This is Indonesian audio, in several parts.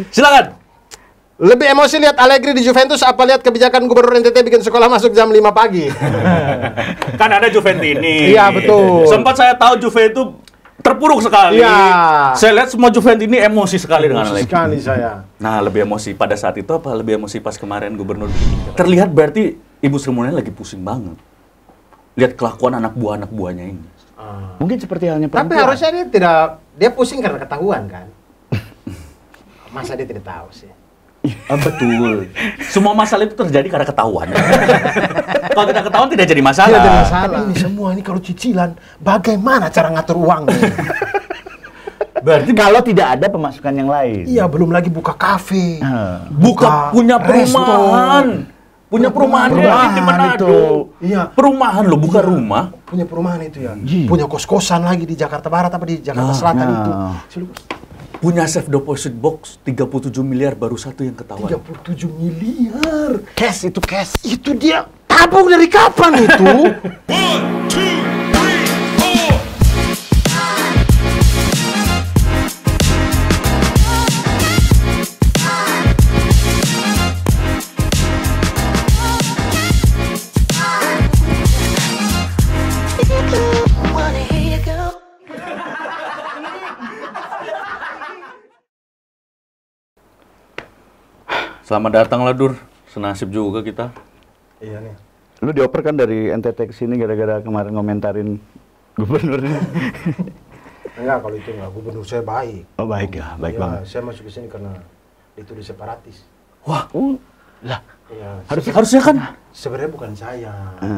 Silakan. Lebih emosi lihat Allegri di Juventus apa lihat kebijakan Gubernur NTT bikin sekolah masuk jam 5 pagi? Kan ada Juventini. Iya, betul. Sempat saya tahu Juve itu terpuruk sekali. Iya. Saya lihat semua Juventini emosi sekali dengan Allegri. Sekali saya. Nah, lebih emosi pada saat itu apa lebih emosi pas kemarin Gubernur? Terlihat berarti Ibu Sri Mulyani lagi pusing banget. Lihat kelakuan anak buahnya ini. Mungkin seperti halnya Tapi perempuan. harusnya dia pusing karena ketahuan kan? Masa dia tidak tahu sih? Betul. Semua masalah itu terjadi karena ketahuan. Kalau tidak ketahuan tidak jadi masalah. Tidak ada masalah. Tapi ini semua ini kalau cicilan, bagaimana cara ngatur uang? Berarti kalau tidak ada pemasukan yang lain. Iya, belum lagi buka kafe, Punya perumahan. Punya perumahan di Manado. itu. Iya. Perumahan loh, bukan rumah. Punya perumahan itu ya. Punya kos-kosan lagi di Jakarta Barat apa di Jakarta Selatan itu. Punya safe deposit box 37 miliar baru satu yang ketahuan. 37 miliar. Cash itu cash. Itu dia tabung dari kapan itu? 1, 2, 3, 4. Selamat datang lah Dur. Senasib juga kita. Iya nih. Lu dioper kan dari NTT ke sini gara-gara kemarin ngomentarin gubernurnya. Enggak, kalau itu enggak. Gubernur saya baik. Oh baik ya, baik Ya, banget. saya masuk ke sini karena dituduh separatis. Wah, Lah, Iya. harusnya kan. Sebenarnya bukan saya.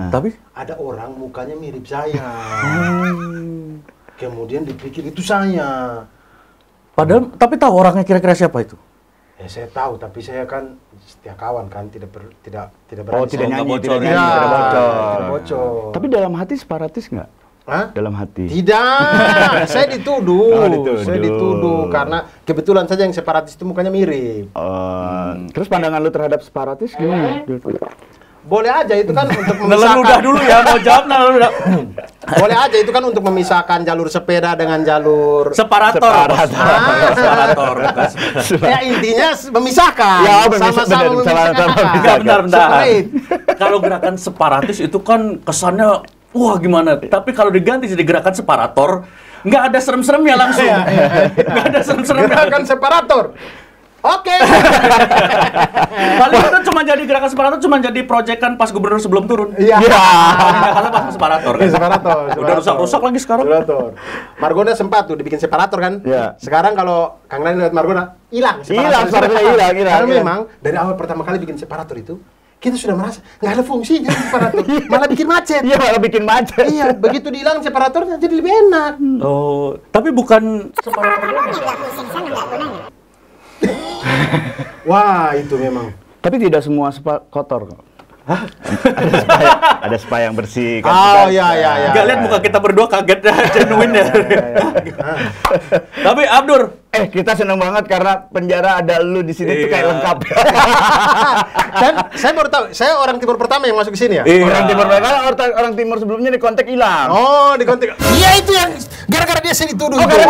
Tapi Ada orang mukanya mirip saya. Kemudian dipikir itu saya. padahal tapi tahu orangnya kira-kira siapa itu? Ya saya tahu, tapi saya kan setia kawan kan, tidak oh berani. tidak nggak nyanyi, bocor tidak ya. nyanyi, tidak bocor. Tidak bocor. Tapi dalam hati separatis nggak? Hah? Dalam hati. Tidak, saya dituduh. Oh, dituduh. Saya dituduh karena kebetulan saja yang separatis itu mukanya mirip. Terus pandangan lu terhadap separatis gimana? Boleh aja itu kan untuk Nelen memisahkan. udah dulu ya, mau jawab nelen udah. Boleh aja itu kan untuk memisahkan jalur sepeda dengan jalur. Separator. Separator. Separator. Ya intinya memisahkan. Ya, Sama-sama memisahkan. Enggak, bentar. Separate. Kalau gerakan separatis itu kan kesannya wah gimana? Tapi kalau diganti jadi gerakan separator, nggak ada serem-seremnya langsung. Nggak ada serem-seremnya. Gerakan separator. Oke. Paling itu cuma jadi gerakan separator, cuma jadi proyekan pas gubernur sebelum turun. Iya. Kalau pas separator kan. Separator. Udah rusak-rusak lagi sekarang. Separator. Margona sempat tuh dibikin separator kan. Iya. Sekarang kalau Kang Lain lihat Margona, hilang. Hilang, separatornya hilang. Karena Hilang. memang dari awal pertama kali bikin separator itu, kita sudah merasa nggak ada fungsinya separator, malah bikin macet. Iya malah bikin macet. Iya, begitu dihilang separatornya jadi lebih enak. Oh, tapi bukan separator. Wah, itu memang. Tapi tidak semua spa kotor kok. Ada spa yang bersih kan. Oh, bukan? iya. Gak lihat muka kita berdua kaget genuine ya. Tapi Abdur, Kita senang banget karena penjara ada lu di sini tuh kayak Iya. lengkap. Saya baru tahu, saya orang timur pertama yang masuk ke sini ya. Orang timur karena orang timur sebelumnya di kontak hilang. Oh, di kontak. Iya itu yang gara-gara dia sering dituduh. gara-gara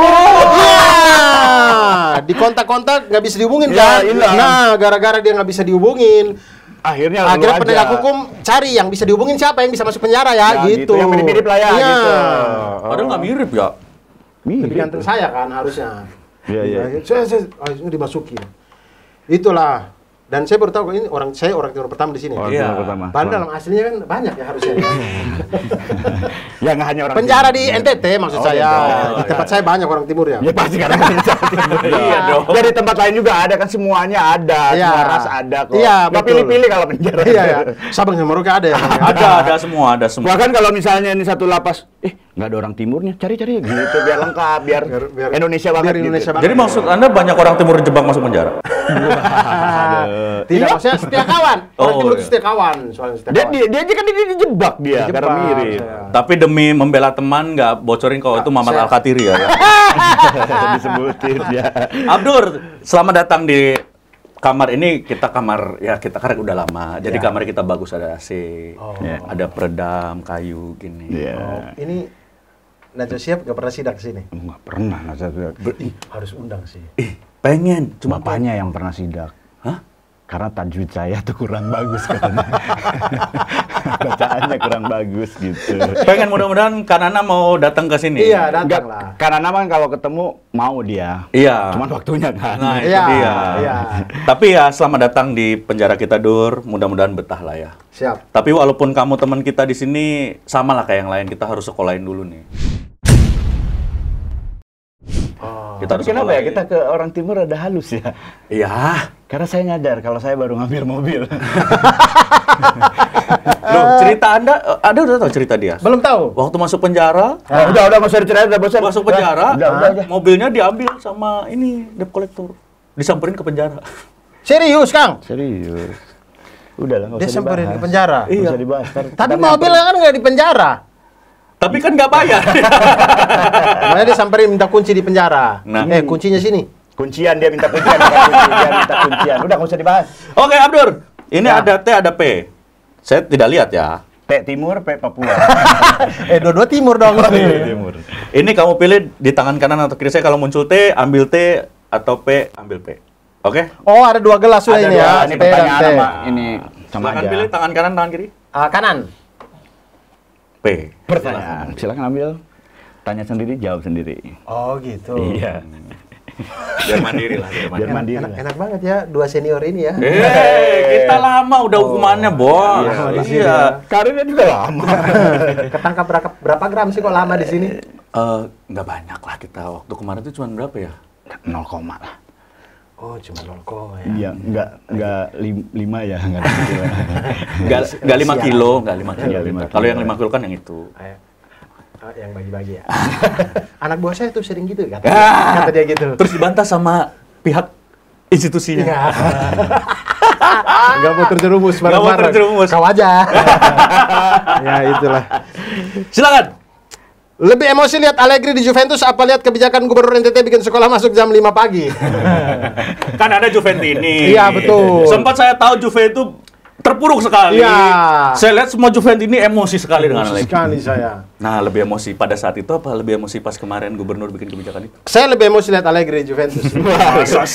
Di kontak-kontak nggak bisa dihubungin Ya, kan? hilang. Nah, gara-gara dia nggak bisa dihubungin, Akhirnya lu akhirnya aja. penegak hukum cari yang bisa dihubungin siapa yang bisa masuk penjara ya, Ya, gitu. gitu. Yang mirip-mirip lah ya, Iya. gitu. padahal nggak mirip ya. Lebih ganteng saya kan harusnya. Iya. Saya dimasukin. Itulah. Dan saya baru tahu ini saya orang timur pertama di sini. Orang Iya. timur pertama. Padahal dalam aslinya kan banyak ya harusnya. Ya nggak hanya orang Penjara timur. di NTT maksud Oh, saya. oh, Di tempat saya banyak orang timur ya. Ya pasti karena kan di Jawa Timur. Iya dong. Dari tempat lain juga ada kan, semuanya ada, Iya. semua ras ada kok. Iya, Nggak betul. pilih-pilih kalau penjara. Iya ya. Sabang sama Merauke ada ya. Ada semua. Bahkan kalau misalnya ini satu lapas, nggak ada orang timurnya, cari-cari gitu biar lengkap, biar Biar- Indonesia banget. biar Indonesia gitu. banget. Jadi maksud Anda banyak orang timur dijebak masuk penjara? Tidak, maksudnya setia kawan. Orang Oh, timur itu iya. setia kawan, soalnya setia Dia, kawan. dia aja kan dijebak dia Dijebak, karena mirip. saya. Tapi demi membela teman nggak bocorin kalau itu Mamat Saya- Al-Katiri ya. Disebutin ya. Abdur, selamat datang di kamar ini. Kita karek udah lama. Jadi kamar kita bagus, ada AC, Ya. ada peredam kayu gini. Iya. Ini Najwa Shihab nggak pernah sidak ke sini. Nggak pernah. Harus undang sih. Pengen, cuma Bapaknya yang pernah sidak. Hah? Karena tajwid saya tuh kurang bagus katanya. Bacaannya kurang bagus gitu. pengen mudah-mudahan Kanana mau datang ke sini. Iya, datang lah. Karena kan kalau ketemu mau dia. Iya. Cuman waktunya kan. Nah, itu Iya, dia. iya. Tapi ya selamat datang di penjara kita, Dur. Mudah-mudahan betah lah ya. Siap. Tapi walaupun kamu teman kita di sini, sama lah kayak yang lain, kita harus sekolahin dulu nih. Kita Tapi harus kenapa ya sekolahin. kita ke orang timur ada halus ya? Iya. Karena saya nyadar kalau saya baru ngambil mobil. Loh, cerita Anda, Anda udah tahu cerita dia? Belum tahu. Waktu masuk penjara, Udah nggak usah diceritain, udah bosan. masuk penjara, Udah. mobilnya diambil sama ini debt collector, disamperin ke penjara. Serius, Kang? Serius. Udah lah, nggak Dia usah samperin dibahas. ke penjara. Nggak Iya. usah dibahas. Tapi mobilnya kan nggak di penjara. Tapi kan nggak bayar. Makanya dia samperin minta kunci di penjara. Nah. Kuncinya sini. Kuncian dia minta kuncian, bukan kunci, dia minta kuncian. Udah nggak usah dibahas. Oke, Abdur. Ini Ya. ada T, ada P. Saya tidak lihat ya. P Timur, P Papua. Dua-dua timur dong. Timur. Ini kamu pilih di tangan kanan atau kiri saya. Kalau muncul T, ambil T, atau P, ambil P. Oke? Oh, ada dua gelas sudah Ada ini ya. dua, ini T dan pertanyaan T. sama ini sama Silakan aja. pilih tangan kanan, tangan kiri. Kanan. P. Pertanyaan. Silakan ambil. Tanya sendiri, jawab sendiri. Oh, gitu. Iya. Biar mandiri lah. Biar mandiri. Enak banget ya, dua senior ini ya. Kita lama udah hukumannya, Bos. Iya, di sini Iya. ya. Karirnya juga lama. Ketangkap berapa gram sih kok lama di sini? Nggak banyak lah kita. Waktu kemarin itu cuma berapa ya? 0, lah. Oh, cuma 0, ya. Iya, enggak 5 ya, enggak ada gitu. Nggak 5 kilo, nggak 5 kilo. Nggak 5 Kalau kilo. yang 5 kilo kan yang itu. Ayo. Yang bagi-bagi ya. Anak buah saya tuh sering gitu kata dia gitu. Terus dibantah sama pihak institusinya. Iya. Nggak mau terjerumus Nggak mau bareng-bareng. terjerumus. Kau aja. Ya itulah. Silakan. Lebih emosi lihat Allegri di Juventus apa lihat kebijakan Gubernur NTT bikin sekolah masuk jam 5 pagi? Kan ada Juventini. Iya, betul. Sempat saya tahu Juve itu terpuruk sekali. Iya. Saya lihat semua Juventini emosi sekali dengan Allegri. Sekali saya. Nah, lebih emosi pada saat itu apa lebih emosi pas kemarin gubernur bikin kebijakan itu? Saya lebih emosi lihat Allegri di Juventus. Masa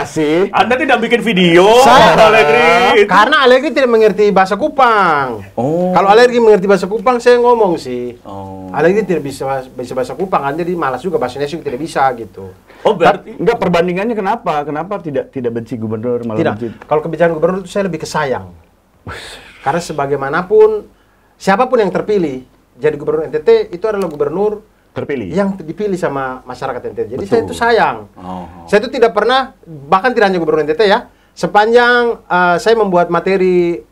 sih? Anda tidak bikin video Saya- Allegri. Karena Allegri tidak mengerti bahasa Kupang. Oh. Kalau Allegri mengerti bahasa Kupang, saya ngomong sih. Oh. Allegri tidak bisa bahasa Kupang, kan jadi malas juga bahasa Indonesia tidak bisa gitu. Oh, berarti Enggak, perbandingannya kenapa? Kenapa tidak benci gubernur malah Tidak. benci? Kalau kebijakan gubernur itu saya lebih kesayang. Karena sebagaimanapun siapapun yang terpilih jadi gubernur NTT itu adalah gubernur Terpilih. yang dipilih sama masyarakat NTT. Jadi Betul. saya itu sayang. Oh. Saya itu tidak pernah, bahkan tidak hanya gubernur NTT ya, sepanjang saya membuat materi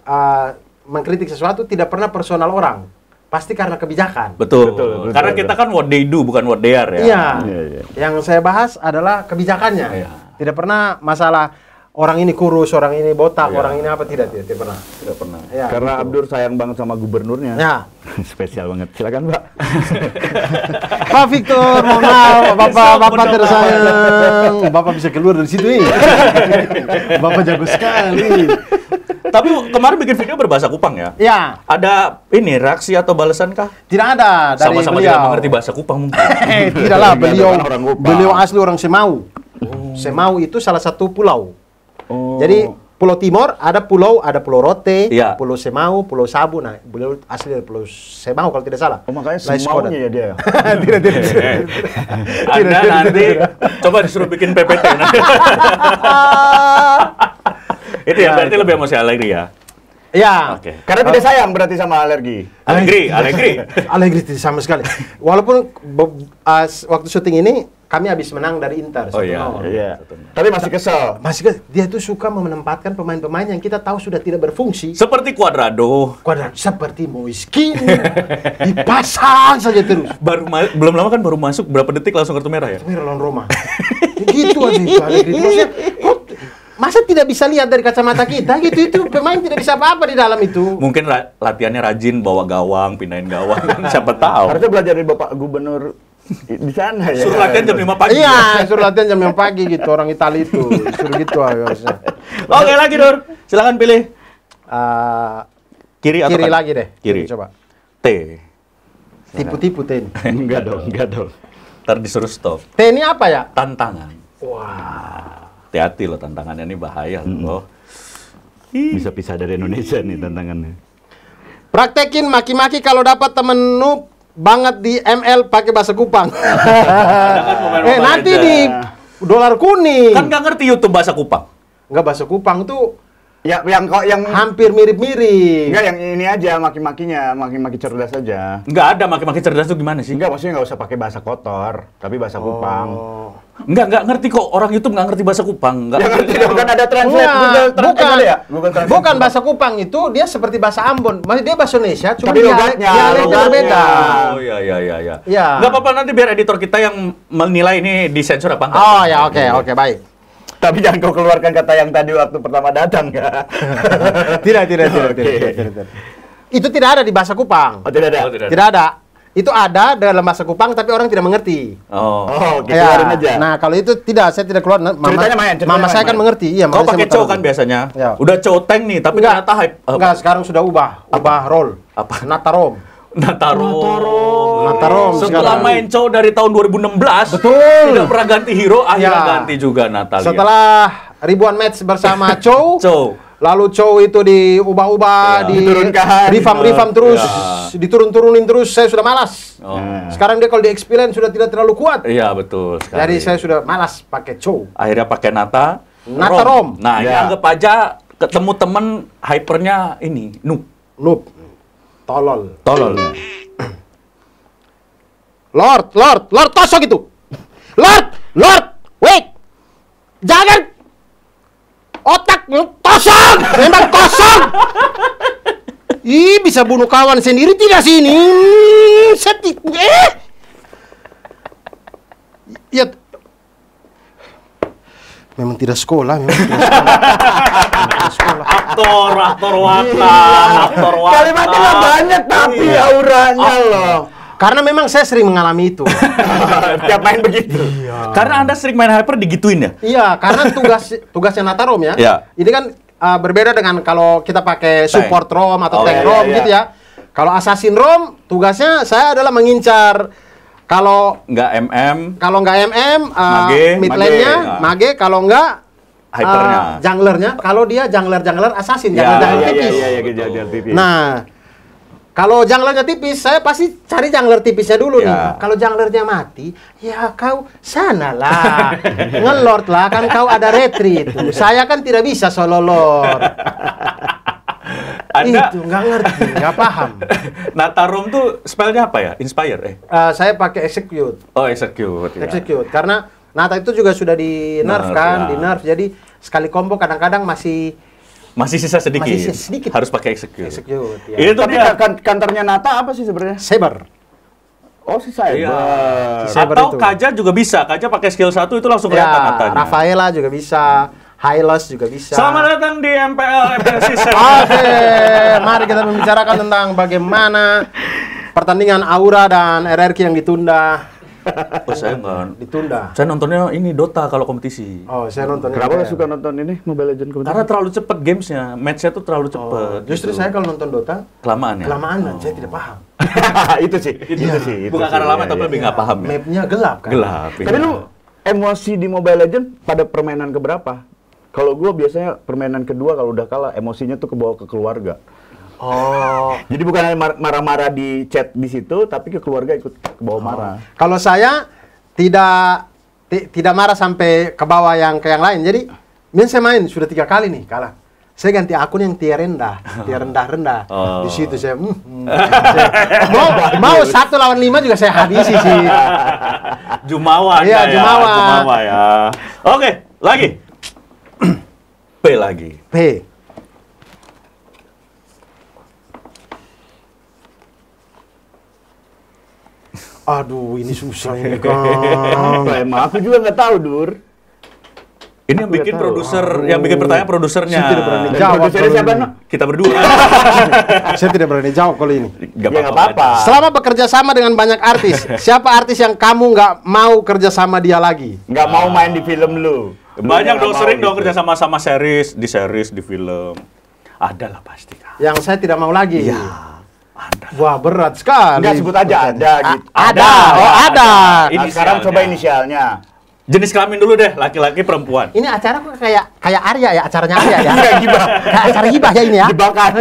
mengkritik sesuatu tidak pernah personal orang, pasti karena kebijakan. Betul. Betul, Karena betul. kita kan what they do bukan what they are ya. Iya. Iya. Yang saya bahas adalah kebijakannya. Iya. Tidak pernah masalah orang ini kurus, orang ini botak, Iya. orang ini apa tidak pernah. Tidak pernah. Ya, Karena gitu. Abdur sayang banget sama gubernurnya. Ya. Spesial banget. Silakan, Mbak. Pak Victor, mohon maaf, Bapak tersayang. Bapak bisa keluar dari situ ini. Bapak jago sekali. Tapi kemarin bikin video berbahasa Kupang ya? Ya, Ada ini reaksi atau balasan kah? tidak ada dari Sama-sama beliau. tidak mengerti bahasa Kupang mungkin. Tidaklah, beliau Orang Kupang. beliau asli orang Semau. Semau itu salah satu pulau. Oh. Jadi Pulau Timur ada Pulau Rote, Iya. Pulau Semau, Pulau Sabu. Nah, beliau asli dari Pulau Semau kalau tidak salah. Oh, makanya Lais Kodat. semuanya ya dia. Tidak. Anda nanti coba disuruh bikin PPT. Itu ya, berarti lebih emosi Allegri ya? Ya. Oke. Karena tidak sayang berarti sama alergi. Allegri. Allegri tidak sama sekali. Walaupun waktu syuting ini kami habis menang dari Inter. Oh iya. 1-0. Iya. Tapi masih kesel. Dia tuh suka menempatkan pemain-pemain yang kita tahu sudah tidak berfungsi. Seperti Cuadrado. Kuadrat seperti Moiskin dipasang saja terus. Belum lama kan baru masuk berapa detik langsung kartu merah ya? Merah lawan Roma. Gitu aja itu Allegri. Maksudnya, kok masa tidak bisa lihat dari kacamata kita gitu? Itu pemain tidak bisa apa-apa di dalam itu. Mungkin latihannya rajin bawa gawang, pindahin gawang. Siapa tahu. Harusnya belajar dari Bapak Gubernur di sana ya. Suruh latihan jam 5 pagi. Iya, suruh latihan jam 5 pagi gitu orang Italia itu. Suruh gitu harusnya. Oke lagi Dur. Silakan pilih. Kiri atau Kiri kanan? lagi deh. Kiri. Coba. T. Tipu-tipu T ini. Enggak dong. Ntar disuruh stop. T ini apa ya? Tantangan. Wah, hati-hati loh, tantangannya ini bahaya loh. Bisa pisah dari Indonesia nih tantangannya. Praktekin maki-maki kalau dapat temen noob banget di ML pakai bahasa Kupang. Nanti di dolar kuning. Kan nggak ngerti YouTube bahasa Kupang. Nggak, bahasa Kupang tuh Ya, yang hampir mirip-mirip. enggak, yang ini aja maki-makinya, maki-maki cerdas aja. Nggak ada maki-maki cerdas tuh gimana sih? Enggak, maksudnya nggak usah pakai bahasa kotor, tapi bahasa Kupang. Nggak ngerti kok. Orang YouTube nggak ngerti bahasa Kupang. Nggak Ya ngerti dong, kan ada translate, Enggak, Google Translate bukan. ada ya? Google Translate. Bukan bahasa Kupang itu, dia seperti bahasa Ambon. Maksudnya dia bahasa Indonesia, cuma Tapi logatnya, dialeknya berbeda. Oh iya. Iya. Nggak apa-apa, nanti biar editor kita yang menilai ini disensor apa enggak. Oh ya, oke, baik. Tapi jangan kau keluarkan kata yang tadi waktu pertama datang ya. Tidak. Oke. Itu tidak ada di bahasa Kupang. Oh, tidak ada. Oh, tidak. Tidak ada. Itu ada dalam bahasa Kupang tapi orang tidak mengerti. Oh. Oke, keluarin aja. Nah, kalau itu tidak, saya tidak keluar. Ceritanya main, saya kan main. mengerti. Iya, Kau makanya pakai saya cow mau kan taruh. biasanya. Ya. Udah cow tank nih, tapi ternyata hype. Enggak, sekarang sudah ubah roll. Apa? Natarom. Natarom. Setelah sekarang. main cow dari tahun 2016, Betul. tidak pernah ganti hero, akhirnya Ya. ganti juga Natalia. Setelah ribuan match bersama Chow, Cow. lalu Chow itu diubah-ubah, Ya. Diturunkan. revamp terus, Ya. diturun-turunin terus. Saya sudah malas. Oh. Sekarang dia kalau di experience sudah tidak terlalu kuat. Iya, betul sekali. Jadi saya sudah malas pakai Chow. Akhirnya pakai Natarom. Nah, ini Ya. anggap aja ketemu temen hypernya ini, Noob. Tolol. Tolol. Lord, tosok itu. Lord, wait. Jangan. Otak kosong, memang kosong. Ih, bisa bunuh kawan sendiri tidak sih ini? Ya, memang tidak sekolah, Aktor watak. Kalimatnya nggak banyak tapi auranya loh. Karena memang saya sering mengalami itu. Tiap main begitu. Karena Anda sering main hyper digituin ya? Iya, karena tugasnya Natarom ya. Iya. Ini kan berbeda dengan kalau kita pakai support ROM atau Oh, tank iya, ROM iya. gitu ya. Kalau Assassin ROM, tugasnya saya adalah mengincar kalau Nggak MM, nggak MM, Mage, mid lane-nya, Mage. Mage, kalau nggak hypernya. junglernya, kalau dia jungler Assassin, Ya, jungler Iya, tipis. kejar tipis. Nah, kalau junglernya tipis, saya pasti cari jungler tipisnya dulu nih. Ya. Kalau junglernya mati, ya kau sanalah. Ngelord lah, kan kau ada retreat. Saya kan tidak bisa solo lord. Anda Itu, nggak ngerti, nggak paham. Natarom tuh spellnya apa ya? Inspire Saya pakai execute. Oh, execute. Ya. Execute. Karena Nata itu juga sudah di nerf kan, ya. di nerf. Jadi sekali combo kadang-kadang masih Masih sisa sedikit. Masih sisa sedikit. Harus pakai execute. execute. Ya. Itu Tapi dia. kantornya Nata apa sih sebenarnya? Saber. Oh, si Cyber. Iya. Saber Atau itu. Kaja juga bisa. Kaja pakai skill 1 itu langsung kelihatan Ya, Natanya. Rafaela juga bisa. Hylos juga bisa. Selamat datang di MPL Season. Oke, mari kita membicarakan tentang bagaimana pertandingan Aura dan RRQ yang ditunda. Oh, saya enggak. Ditunda. Saya nontonnya ini Dota kalau kompetisi. Oh, saya nonton. Kenapa lo suka nonton ini Mobile Legends kompetisi? Karena terlalu cepet gamesnya, matchnya tuh terlalu cepet. Justru gitu. saya kalau nonton Dota kelamaan ya. kelamaan dan saya tidak paham. itu sih. Bukan karena lama tapi lebih nggak paham ya. Mapnya gelap kan. Gelap. Tapi iya. lu emosi di Mobile Legends pada permainan keberapa? Kalau gue biasanya permainan kedua kalau udah kalah emosinya tuh kebawa ke keluarga. Oh. Jadi bukan hanya marah-marah di chat di situ, tapi ke keluarga ikut kebawa marah. Kalau saya tidak marah sampai ke bawah yang ke yang lain. Jadi, saya main sudah 3 kali nih kalah. Saya ganti akun yang tier rendah. Oh. Di situ saya, mau 1 lawan 5 juga saya habisi sih. Jumawa. Iya, Anda Jumawa. Jumawa ya. Oke, lagi. P lagi. P. Aduh, ini susah ini, Kang. Apa emang? Aku juga nggak tahu, Dur. Ini yang bikin tahu. produser, yang bikin pertanyaan produsernya. Saya tidak berani Dan jawab produsernya kalau siapa, ini. Nok? Kita berdua. Saya tidak berani jawab kalau ini. Gak Ya, nggak apa-apa. Selama bekerja sama dengan banyak artis, siapa artis yang kamu nggak mau kerja sama dia lagi? Nggak mau main di film lu. Banyak dong, Nggak sering mau dong gitu. kerja sama series, di film. Ada lah pasti kan. Yang saya tidak mau lagi. Iya. Ada. Wah, berat sekali. Nggak, sebut aja ada gitu. Ada. Oh, ada. Ini sekarang coba inisialnya. Jenis kelamin dulu deh, laki-laki perempuan. Ini acara kok kayak Arya ya, acaranya Arya ya. Enggak gibah. Kayak acara gibah ya ini ya. Jebakan.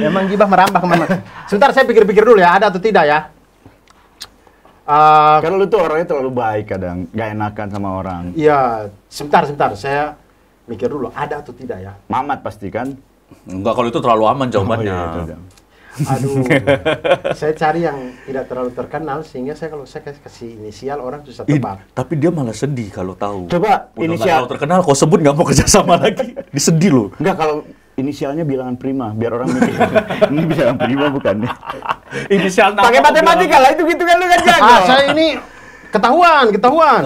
Memang gibah merambah kemana. Sebentar saya pikir-pikir dulu ya, ada atau tidak ya. Karena lu tuh orangnya terlalu baik kadang, nggak enakan sama orang. Iya, sebentar, saya mikir dulu, ada atau tidak ya. Mamat pasti kan? Enggak, kalau itu terlalu aman jawabannya. Oh, iya, itu udah. Aduh, saya cari yang tidak terlalu terkenal sehingga kalau saya kasih inisial orang susah tebak. Tapi dia malah sedih kalau tahu. Coba Udah inisial. nggak terlalu terkenal, kau sebut nggak mau kerjasama lagi. Disedih loh. Enggak, kalau inisialnya bilangan prima, biar orang mikir. Ini bilangan prima bukan? Inisial nama. Pakai matematika lah, itu gitu kan lu kan jago. Saya ini ketahuan. Ketahuan.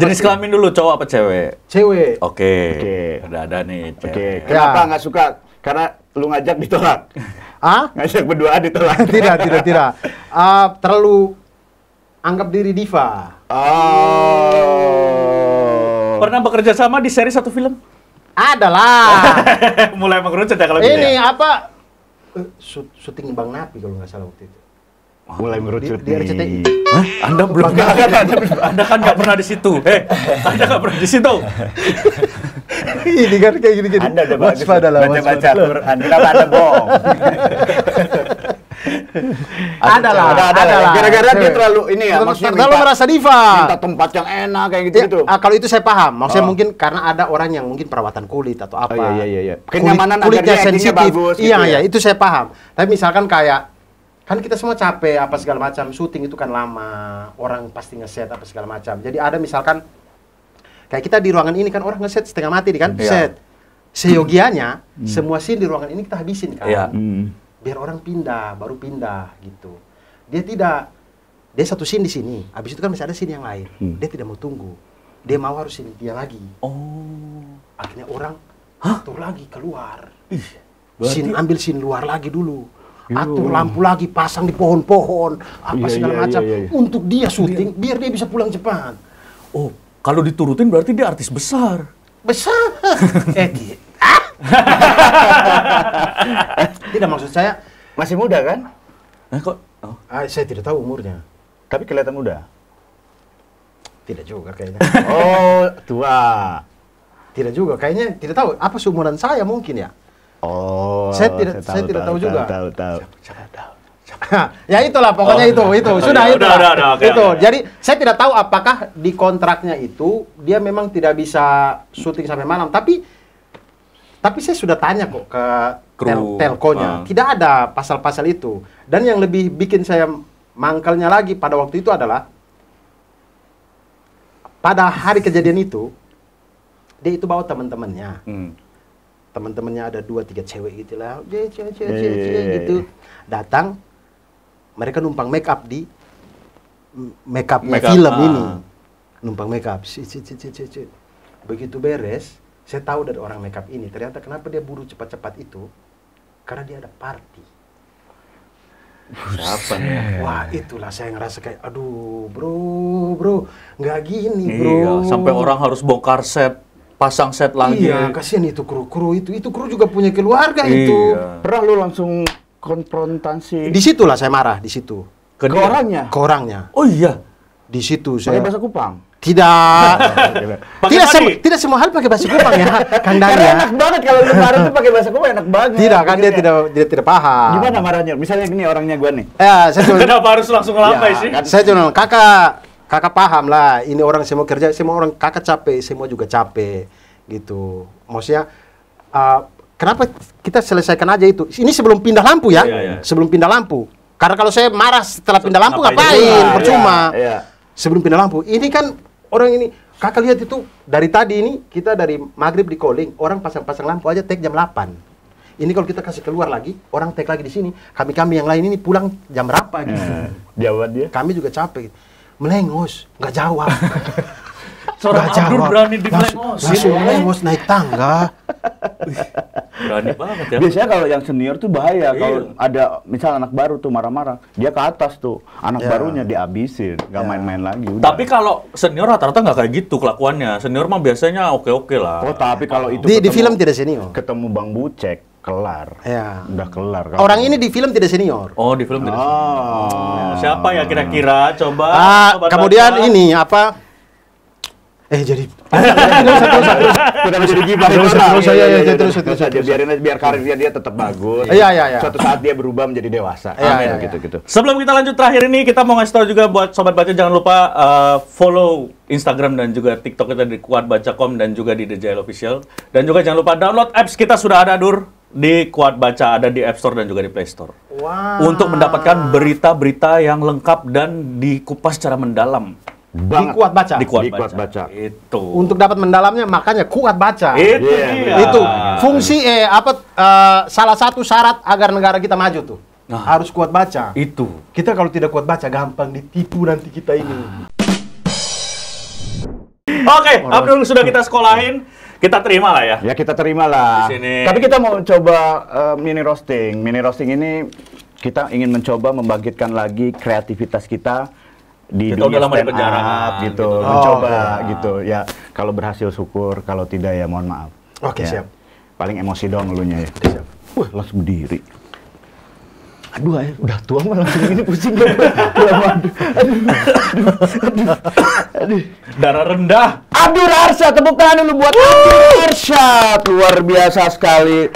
Jenis pasti. kelamin dulu, cowok apa cewek? Cewek. Oke. Oke. Ada nih Oke, cewek. kenapa Ya. nggak suka? Karena lu ngajak ditolak. Ah? Ngajak berdua ditolak. Tidak. Terlalu anggap diri diva. Oh. Pernah bekerja sama di seri satu film? Adalah. Mulai mengerucut ya kalau gitu Ini ya? apa? Syuting Bang Napi kalau nggak salah waktu itu. Mulai mengerucut Di RCTI. Hah? Anda belum Anda kan nggak pernah di situ. Anda nggak pernah di situ. Ini kan kayak gini-gini. Anda udah bagus. Waspadalah, Baca-baca waspadalah. Quran. Kenapa Anda bohong? Adalah. Gara-gara dia Cewek. terlalu ini ya, maksudnya terlalu merasa diva. minta tempat yang enak kayak Ya, gitu-gitu. kalau itu saya paham. Maksudnya Oh. mungkin karena ada orang yang mungkin perawatan kulit atau apa. Oh, iya. Kenyamanan kulitnya agar dia actingnya sensitif. bagus Iya, gitu ya. iya, itu saya paham. Tapi misalkan kayak kan kita semua capek apa segala macam, syuting itu kan lama, orang pasti ngeset apa segala macam. Jadi ada misalkan kayak kita di ruangan ini kan orang ngeset setengah mati kan, Iya. set. Seyogianya semua scene di ruangan ini kita habisin kan. Iya. Biar orang pindah, baru pindah gitu. Dia satu scene di sini, habis itu kan masih ada scene yang lain. Dia tidak mau tunggu. Dia mau harus scene dia lagi. Oh. Akhirnya orang atur lagi keluar. berarti- Ambil scene luar lagi dulu. Atur lampu lagi, pasang di pohon-pohon, apa Iya, segala iya, macam. iya, iya. Untuk dia syuting, biar dia bisa pulang cepat. Oh, kalau diturutin berarti dia artis besar. Besar. Tidak, maksud saya, Masih muda kan? Kok? Oh. saya tidak tahu umurnya. Tapi kelihatan muda. Tidak juga kayaknya. Oh, tua. Tidak juga, kayaknya tidak tahu. Apa seumuran saya mungkin ya? Oh, Saya tidak tahu juga. Tahu. Ya itulah pokoknya itu sudah ya, itu udah, oke, itu. oke. Jadi saya tidak tahu apakah di kontraknya itu dia memang tidak bisa syuting sampai malam, tapi saya sudah tanya kok ke Kru. telkonya. Tidak ada pasal-pasal itu. Dan yang lebih bikin saya mangkalnya lagi pada waktu itu adalah pada hari kejadian itu dia itu bawa teman-temannya. Teman-temannya ada 2-3 cewek gitu lah, cewek gitu. Datang, mereka numpang make up di make up film ini. Numpang make up. Begitu beres, saya tahu dari orang make up ini, ternyata kenapa dia buru cepat-cepat itu? Karena dia ada party. Siapa nih? Wah, itulah saya ngerasa kayak, aduh, bro, nggak gini, bro. Iya, sampai orang harus bongkar set, pasang set lagi. Iya, kasihan itu kru itu kru juga punya keluarga Iya. itu. Pernah lu langsung konfrontasi Di situlah saya marah, di situ. ke dia. orangnya? Ke orangnya. Oh iya. Di situ Pakai saya. bahasa Kupang. Tidak. Pakai tadi. tidak semua hal pakai bahasa Kupang ya, Kang Karena Dani ya. enak banget kalau lu marah tuh pakai bahasa Kupang enak banget. Tidak kan dia Pikirnya. tidak paham. Gimana marahnya? Misalnya gini orangnya gua nih. Ya, saya cuma Kenapa harus langsung ngelambai Ya, sih? kan. saya cuma kakak paham lah. Ini orang semua kerja, semua orang kakak capek, semua juga capek gitu. Maksudnya kenapa kita selesaikan aja itu? Ini sebelum pindah lampu ya. Iya, iya. Sebelum pindah lampu. Karena kalau saya marah setelah pindah lampu Ngapain ngapain? juga? Percuma. Iya. Sebelum pindah lampu. Ini kan orang ini, kakak lihat itu dari tadi ini kita dari maghrib di calling, orang pasang-pasang lampu aja take jam 8. Ini kalau kita kasih keluar lagi, orang take lagi di sini. Kami yang lain ini pulang jam berapa gitu. Jawab dia. Kami juga capek. Melengos, nggak jawab. Seorang Nggak Abdur jawab. berani dimelengosin. Langsung melengos naik tangga. Berani banget ya. Biasanya kalau yang senior tuh bahaya. Iya. Kalau ada misal anak baru tuh marah-marah, dia ke atas tuh. Anak Ya. barunya dihabisin, nggak Ya. main-main lagi. Udah. Tapi kalau senior rata-rata nggak kayak gitu kelakuannya. Senior mah biasanya oke-oke lah. Oh, tapi kalau itu Di ketemu- film tidak senior. ketemu Bang Bucek, kelar. Ya. Udah kelar. Orang ini di film tidak senior. Oh, di film tidak. Oh. Siapa ya kira-kira? Coba. Sobat Kemudian Baca. ini apa? Jadi Udah menjadi gibah. Terus aja. Biar karirnya dia tetap bagus. Iya. Suatu saat dia berubah menjadi dewasa. Iya. Gitu. Sebelum kita lanjut terakhir ini, kita mau ngasih tahu juga buat Sobat Baca, jangan lupa follow Instagram dan juga TikTok kita di kuatbaca.com dan juga di DJL Official. Dan juga jangan lupa download apps kita, sudah ada Dur di Kuat Baca, ada di App Store dan juga di Play Store. Wow. Untuk mendapatkan berita-berita yang lengkap dan dikupas secara mendalam. Di Kuat Baca. Di Kuat Di Baca. Kuat Baca. Itu. Untuk dapat mendalamnya makanya Kuat Baca. Itu Iya, dia. Itu fungsi salah satu syarat agar negara kita maju tuh. Nah. Harus kuat baca. Itu. Kita kalau tidak kuat baca gampang ditipu nanti kita ini. Oke, Abdul sudah kita sekolahin, kita terima lah ya. Ya kita terima lah. Di sini. Tapi kita mau coba mini roasting. Mini roasting ini kita ingin mencoba membangkitkan lagi kreativitas kita di Kita dunia udah lama di stand penjara, up gitu. gitu. Mencoba oke. gitu. Ya kalau berhasil syukur, kalau tidak ya mohon maaf. Oke, Ya. siap. Paling emosi doang elunya ya. Siap. Wah, langsung berdiri. Aduh, udah tua mah langsung ini pusing. Aduh. Darah rendah. Abdur Arsyad, tepuk tangan dulu buat Abdur Arsyad. Luar biasa sekali.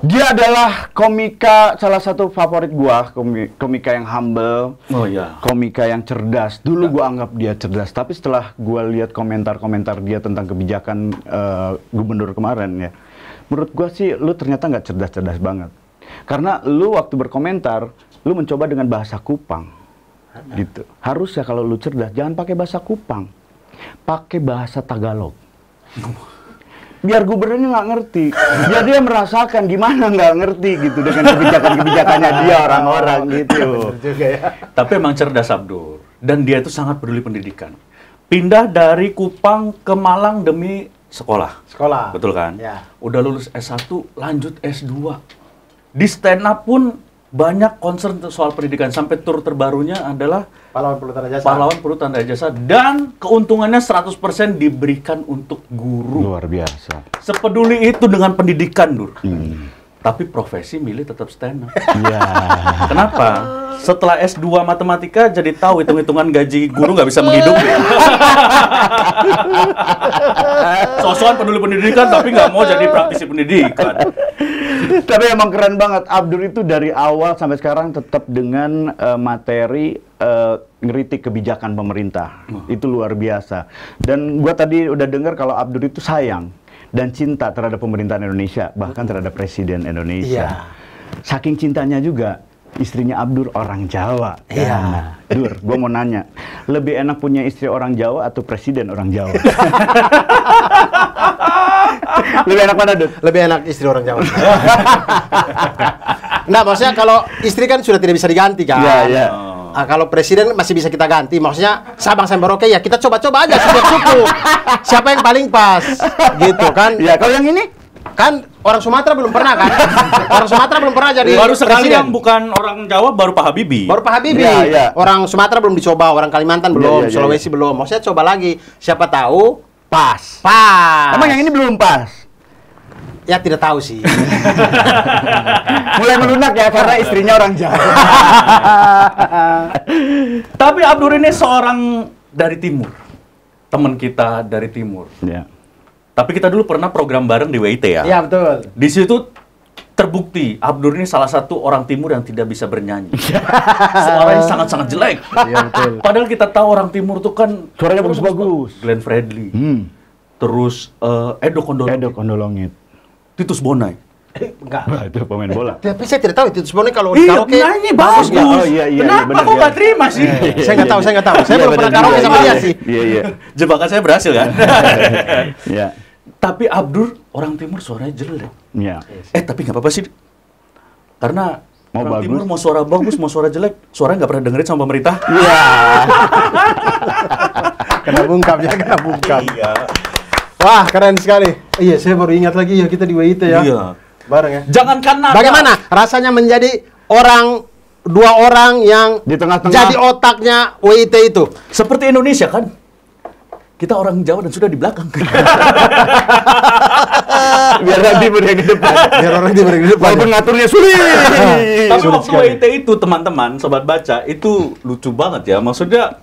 Dia adalah komika, salah satu favorit gua, komika yang humble, Oh iya. komika yang cerdas. Dulu gua anggap dia cerdas, tapi setelah gua lihat komentar-komentar dia tentang kebijakan gubernur kemarin ya, menurut gua sih lu ternyata nggak cerdas-cerdas banget. Karena lu waktu berkomentar, lu mencoba dengan bahasa Kupang. Gitu. Harusnya kalau lu cerdas, jangan pakai bahasa Kupang. Pakai bahasa Tagalog. Biar gubernurnya nggak ngerti. Biar dia merasakan gimana nggak ngerti gitu dengan kebijakan-kebijakannya dia orang-orang gitu. Juga ya. Tapi emang cerdas Abdur. Dan dia itu sangat peduli pendidikan. Pindah dari Kupang ke Malang demi sekolah. Sekolah. Betul kan? Ya. Udah lulus S1, lanjut S2. Di stand up pun banyak concern soal pendidikan. Sampai tur terbarunya adalah Pahlawan Puluh Tanda Jasa. pahlawan perlu tanda jasa. Dan keuntungannya 100% diberikan untuk guru. Luar biasa. Sepeduli itu dengan pendidikan, Dur. Tapi profesi milih tetap stand up. Iya. Kenapa? Setelah S2 matematika jadi tahu hitung-hitungan gaji guru nggak bisa menghidupi. Sosokan peduli pendidikan tapi nggak mau jadi praktisi pendidikan. Tapi emang keren banget. Abdur itu dari awal sampai sekarang tetap dengan materi ngeritik kebijakan pemerintah. Itu luar biasa. Dan gua tadi udah dengar kalau Abdur itu sayang dan cinta terhadap pemerintahan Indonesia, bahkan terhadap Presiden Indonesia. Saking cintanya juga, istrinya Abdur orang Jawa. Iya. Nah, Dur, gua mau nanya, lebih enak punya istri orang Jawa atau presiden orang Jawa? Lebih enak mana, Dur? Lebih enak istri orang Jawa. Nah, maksudnya kalau istri kan sudah tidak bisa diganti kan. Iya, iya. Ah, kalau presiden masih bisa kita ganti. Maksudnya Sabang sampai Merauke ya kita coba-coba aja setiap suku. Siapa yang paling pas? Gitu kan. Ya, kalau yang ini? Kan orang Sumatera belum pernah kan? Orang Sumatera belum pernah jadi Baru sekali presiden. yang bukan orang Jawa baru Pak Habibie. Baru Pak Habibie. Iya, iya. Orang Sumatera belum dicoba, orang Kalimantan belum, Iya, iya, Sulawesi belum. Maksudnya coba lagi. Siapa tahu Pas. pas. Emang yang ini belum pas? Ya tidak tahu sih. Mulai melunak ya karena istrinya orang Jawa. Tapi Abdur ini seorang dari timur. Teman kita dari timur. Ya. Tapi kita dulu pernah program bareng di WIT ya. Iya betul. Di situ terbukti Abdur ini salah satu orang timur yang tidak bisa bernyanyi. Suaranya sangat-sangat jelek. Iya betul. Padahal kita tahu orang timur tuh kan Suaranya bagus-bagus. Glenn Fredly. Terus Edo Kondolongit. Edo Kondolongit. Titus Bonai. Enggak. Wah, itu pemain bola. Tapi saya tidak tahu itu sebenarnya kalau Iya, karaoke nyanyi bagus. nggak? Oh, iya, iya, Kenapa benar, kok ya. nggak terima sih? Saya nggak tahu, saya nggak tahu. Saya Iya, belum pernah benar, karaoke iya, sama iya. dia sih. Iya, iya. Jebakan saya berhasil kan? Iya. Tapi Abdur orang timur suaranya jelek. Iya. Tapi nggak apa-apa sih. Karena Mau orang bagus. timur mau suara bagus, mau suara jelek, suaranya nggak pernah dengerin sama pemerintah. Iya. Kena bungkam ya, kena bungkam. Iya. Wah, keren sekali. Iya, saya baru ingat lagi ya kita di WIT ya. Iya. Bareng ya. Jangankan nada. Bagaimana rasanya menjadi dua orang yang Di tengah-tengah. jadi otaknya WIT itu? Seperti Indonesia kan? kita orang Jawa dan sudah di belakang. Biar orang timur yang di depan. Biar orang timur yang di depan. Walaupun ngaturnya sulit. Tapi Sulit waktu sekali. WIT itu teman-teman, sobat baca, itu lucu banget ya. Maksudnya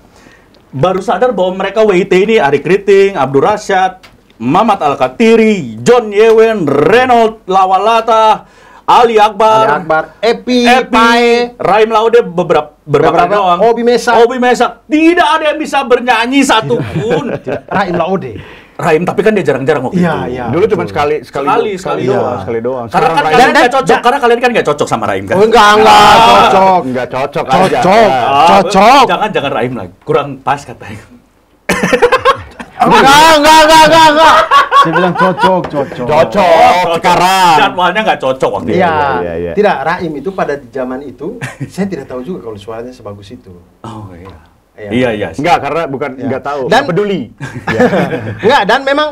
baru sadar bahwa mereka WIT ini Ari Kriting, Abdul Rasyad, Mamat Al-Katiri, John Yewen, Reynold Lawalata, Ali Akbar, Epi, Epi, Pae, Raim Laude beberapa doang. Obi Mesak. Obi Mesak. Tidak ada yang bisa bernyanyi satupun. Raim Laude. Raim, tapi kan dia jarang-jarang waktu Iya, itu. iya. Dulu cuma sekali Sekali doang. Sekali doang. Karena kan Sekarang kalian Dan- nggak cocok, karena kalian kan nggak cocok sama Raim kan. Oh, enggak cocok. Enggak cocok aja. Cocok. Ah, Cocok. Jangan Raim lagi. Kurang pas katanya. Enggak. Saya bilang cocok. Cocok sekarang. Jadwalnya nggak cocok waktu itu. Iya. Tidak, Raim itu pada zaman itu saya tidak tahu juga kalau suaranya sebagus itu. Oh iya. Iya. Iya. Enggak, karena bukan Ya. enggak tahu, Dan- enggak peduli. Enggak, dan memang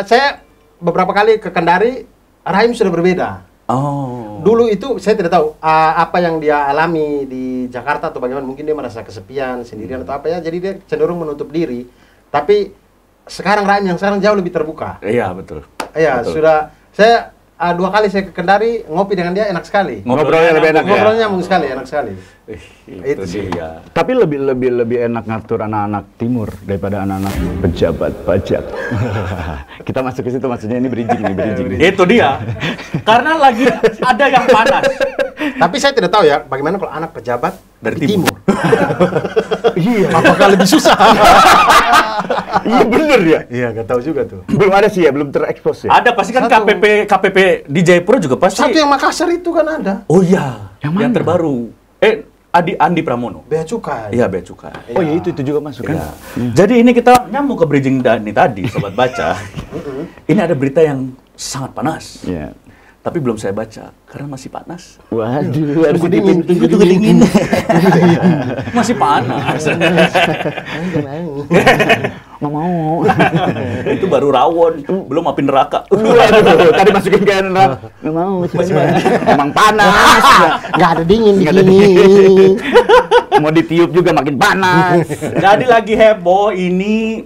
saya beberapa kali ke Kendari, Raim sudah berbeda. Oh. Dulu itu saya tidak tahu apa yang dia alami di Jakarta atau bagaimana, mungkin dia merasa kesepian, sendirian atau apa ya, jadi dia cenderung menutup diri. Tapi sekarang Raim yang sekarang jauh lebih terbuka. Iya, betul. Iya, Betul. sudah saya 2 kali saya ke Kendari ngopi dengan dia enak sekali. Ngobrolnya lebih enak ya? Ngobrolnya nyambung sekali, enak sekali. Itu Itu sih. dia. Tapi lebih enak ngatur anak-anak timur daripada anak-anak pejabat pajak. Kita masuk ke situ, maksudnya ini bridging. Itu dia. Karena lagi ada yang panas. Tapi saya tidak tahu ya bagaimana kalau anak pejabat Dari di timur. Iya, apakah lebih susah? Iya bener ya. Iya, nggak tahu juga tuh. Belum ada sih ya, belum terekspos ya. Ada pasti kan Satu. KPP di Jayapura juga pasti. Satu yang Makassar itu kan ada. Oh iya, Yang yang mana? terbaru. Andi Pramono. Bea cukai. Iya, bea cukai. Oh iya, itu juga masuk kan. Iya. Jadi ini kita nyambung ke bridging Dani tadi, sobat baca. Ini ada berita yang sangat panas. Iya. Tapi belum saya baca karena masih panas. Waduh, harus Tunggu dingin, ditunggu. tunggu dingin. Masih panas. Nggak mau. Itu baru rawon, belum api neraka. Waduh, tadi masukin ke neraka. Nggak mau, masih panas. Emang panas. Nggak ada dingin di Nggak ada sini. Mau ditiup juga makin panas. Jadi lagi heboh ini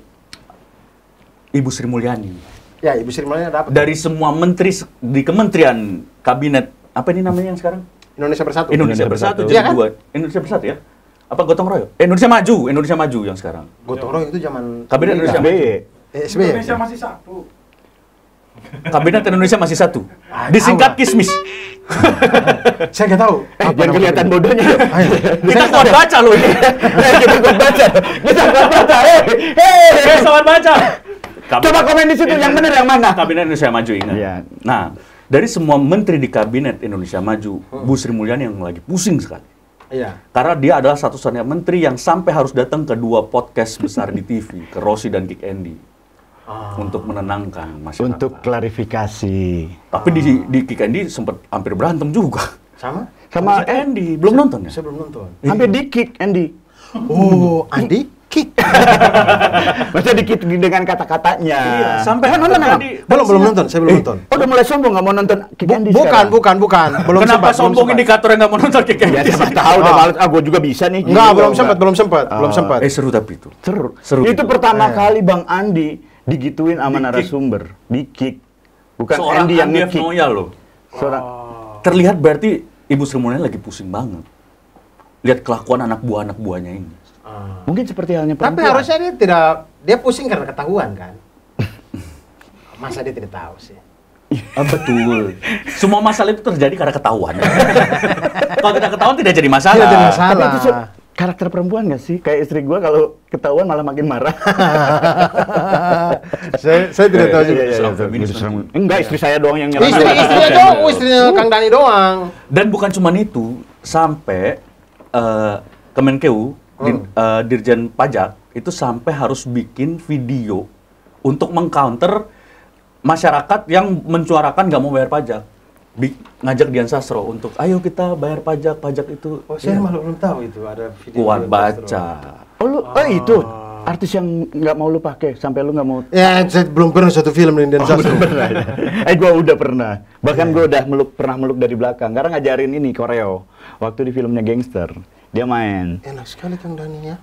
Ibu Sri Mulyani. Ya, Ibu Sri Mulyani ada apa? Dari semua menteri di Kementerian Kabinet, apa ini namanya yang sekarang? Indonesia Bersatu. Indonesia Bersatu. Bersatu Iya jadi kan? dua. Indonesia Bersatu ya? Apa gotong royong? Indonesia Maju yang sekarang. Gotong royong itu zaman Kabinet Indonesia SBY. SBY. Indonesia masih satu. Kabinet Indonesia masih satu. Disingkat Kismis. Saya nggak tahu. Jangan kelihatan bodohnya. Ayo. Kita kuat baca loh ini. Kita kuat baca. Hei, sobat baca. Coba komen di situ yang benar yang mana? Kabinet Indonesia Maju ingat. Iya. Nah, dari semua menteri di Kabinet Indonesia Maju, Bu Sri Mulyani yang lagi pusing sekali. Iya. Karena dia adalah satu-satunya menteri yang sampai harus datang ke 2 podcast besar di TV, ke Rossi dan Kick Andy, untuk menenangkan masyarakat. Untuk klarifikasi. Tapi di Kick Andy sempat hampir berantem juga. Sama? Sama Kick Andy belum nonton ya? Saya belum nonton. hampir di-kick Andy. Oh, Andi kick. Maksudnya di-kick dengan kata-katanya. Iya, sampai Kan nonton emang? Belum nonton, saya belum nonton. Oh, udah mulai sombong nggak mau nonton Kick Andy sekarang? Bukan. Belum Kenapa sempat. sombong indikator yang nggak mau nonton Kick Andy? Ya siapa tahu udah males. Gue juga bisa nih. Enggak, Gitu. belum sempat. Seru tapi itu. Seru. Itu gitu. pertama kali Bang Andi digituin sama Di-kick. narasumber. Di-kick. Bukan Seorang Andy yang Andi F. nge-kick. Noya loh. Seorang Terlihat berarti Ibu Sri Mulyani lagi pusing banget. Lihat kelakuan anak buahnya ini. mungkin seperti halnya Tapi perempuan. harusnya dia pusing karena ketahuan kan. Masa dia tidak tahu sih? Betul. Semua masalah itu terjadi karena ketahuan. Kalau tidak ketahuan tidak jadi masalah. Tidak ada masalah. Tapi itu karakter perempuan nggak sih? Kayak istri gua kalau ketahuan malah makin marah. saya tidak tahu juga. Serang feminis nanti. Enggak, istri saya doang yang nyerang. Istrinya doang, istrinya Kang Dani doang. Dan bukan cuma itu, sampai Kemenkeu, Dirjen Pajak, itu sampai harus bikin video untuk mengcounter masyarakat yang mencuarakan nggak mau bayar pajak. Ngajak Dian Sastro untuk, ayo kita bayar pajak itu. Oh, saya malah belum tahu itu ada video. Kuat baca. Oh itu artis yang nggak mau lu pakai sampai lu nggak mau. Ya, saya belum pernah satu film dengan Dian Sastro. Pernah ya? Gua udah pernah. Bahkan gua udah pernah meluk dari belakang. Karena ngajarin ini koreo. Waktu di filmnya Gangster. Dia main. Enak sekali Kang Dani ya.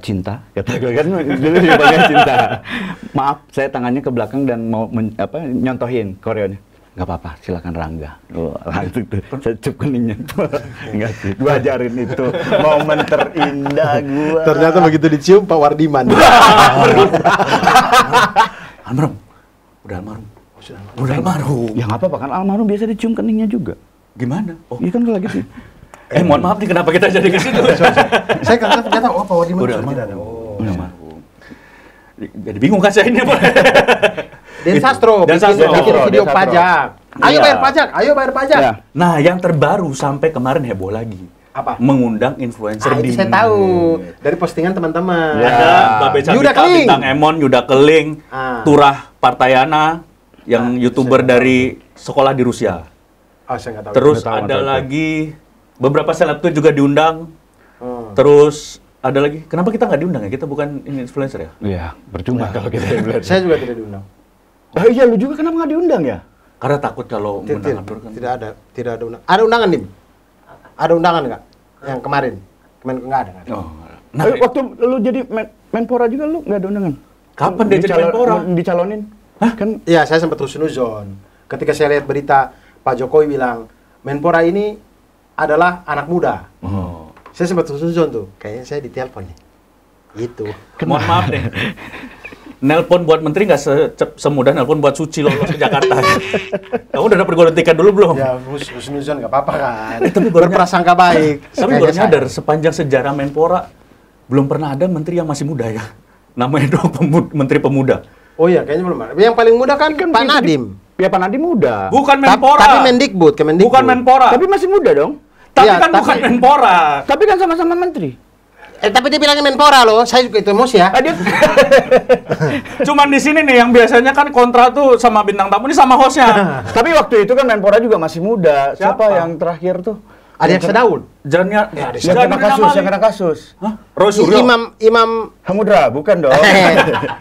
Cinta, kata gue kan dulu dipanggil cinta. Maaf, saya tangannya ke belakang dan mau nyontohin koreonya. Nggak apa-apa, silakan Rangga. Langsung tuh, saya cup keningnya. Enggak sih, gue ajarin itu. Momen terindah gue. Ternyata begitu dicium Pak Wardiman. Almarhum. Udah almarhum. Udah almarhum. Ya nggak apa-apa kan, almarhum biasa dicium keningnya juga. Gimana? Oh, Iya kan kalau gitu. mohon maaf nih kenapa kita jadi ke situ. Saya karena ternyata Pak Wardiman Udah sudah tidak ada. almarhum. Udah almarhum. Jadi bingung kan saya ini. Den Sastro, Dan Sastro. bikin video Den Sastro. pajak. Ayo Iya. bayar pajak, ayo bayar pajak. Ya. Nah, yang terbaru sampai kemarin heboh lagi. Apa? Mengundang influencer Itu saya tahu dari postingan teman-teman. Ya. Ada Babe Yuda Cabita, Keling. Bintang Emon, Yuda Keling, Turah Partayana, yang YouTuber saya nggak dari sekolah di Rusia. Oh, saya nggak tahu. Terus Nggak tahu, ada nggak tahu. lagi beberapa selebgram juga diundang. Terus ada lagi, kenapa kita nggak diundang ya? Kita bukan influencer ya? Iya, percuma kalau kita influencer. Saya juga tidak diundang. Iya, lu juga kenapa nggak diundang ya? Karena takut kalau Tidak, mengundang Abdur kan. tidak ada undangan. Ada undangan, Dim? Ada undangan nggak? Yang kemarin? Kemarin nggak ada. Nggak ada. Oh, nah, Waktu lu jadi Menpora juga lu nggak ada undangan? kapan dia jadi Menpora? Dicalonin? Hah? Kan Iya, saya sempat husnuzon. Ketika saya lihat berita Pak Jokowi bilang, Menpora ini adalah anak muda. Oh. Saya sempat husnuzon tuh. Kayaknya saya ditelepon nih. Gitu. Mohon maaf nih. Nelpon buat menteri nggak semudah nelpon buat Suci lolos ke Jakarta. Kamu udah dapat golden ticket dulu belum? Ya, husnuzon nggak apa-apa kan. Tapi baru berprasangka baik. Tapi Kayaknya baru saya. nyadar sepanjang sejarah Menpora belum pernah ada menteri yang masih muda ya. Namanya dong Menteri Pemuda. Oh iya, kayaknya belum ada. Yang paling muda kan Pak Nadiem. Ya Pak Nadiem muda. Bukan Ta- Menpora. Tapi Mendikbud, Kemendikbud. Bukan Menpora. Tapi masih muda dong. Tapi Iya, kan tapi- bukan Menpora. Tapi kan sama-sama menteri. Tapi dia bilangnya Menpora loh. Saya juga itu emosi ya. Dia Cuman di sini nih yang biasanya kan kontra tuh sama bintang tamu ini sama hostnya. Tapi waktu itu kan Menpora juga masih muda. Siapa Siapa? yang terakhir tuh? Ada yang Sedaun. Jangan Yang kena kasus, yang kena kasus. Hah? Roy Suryo. Imam Hamudra, bukan dong.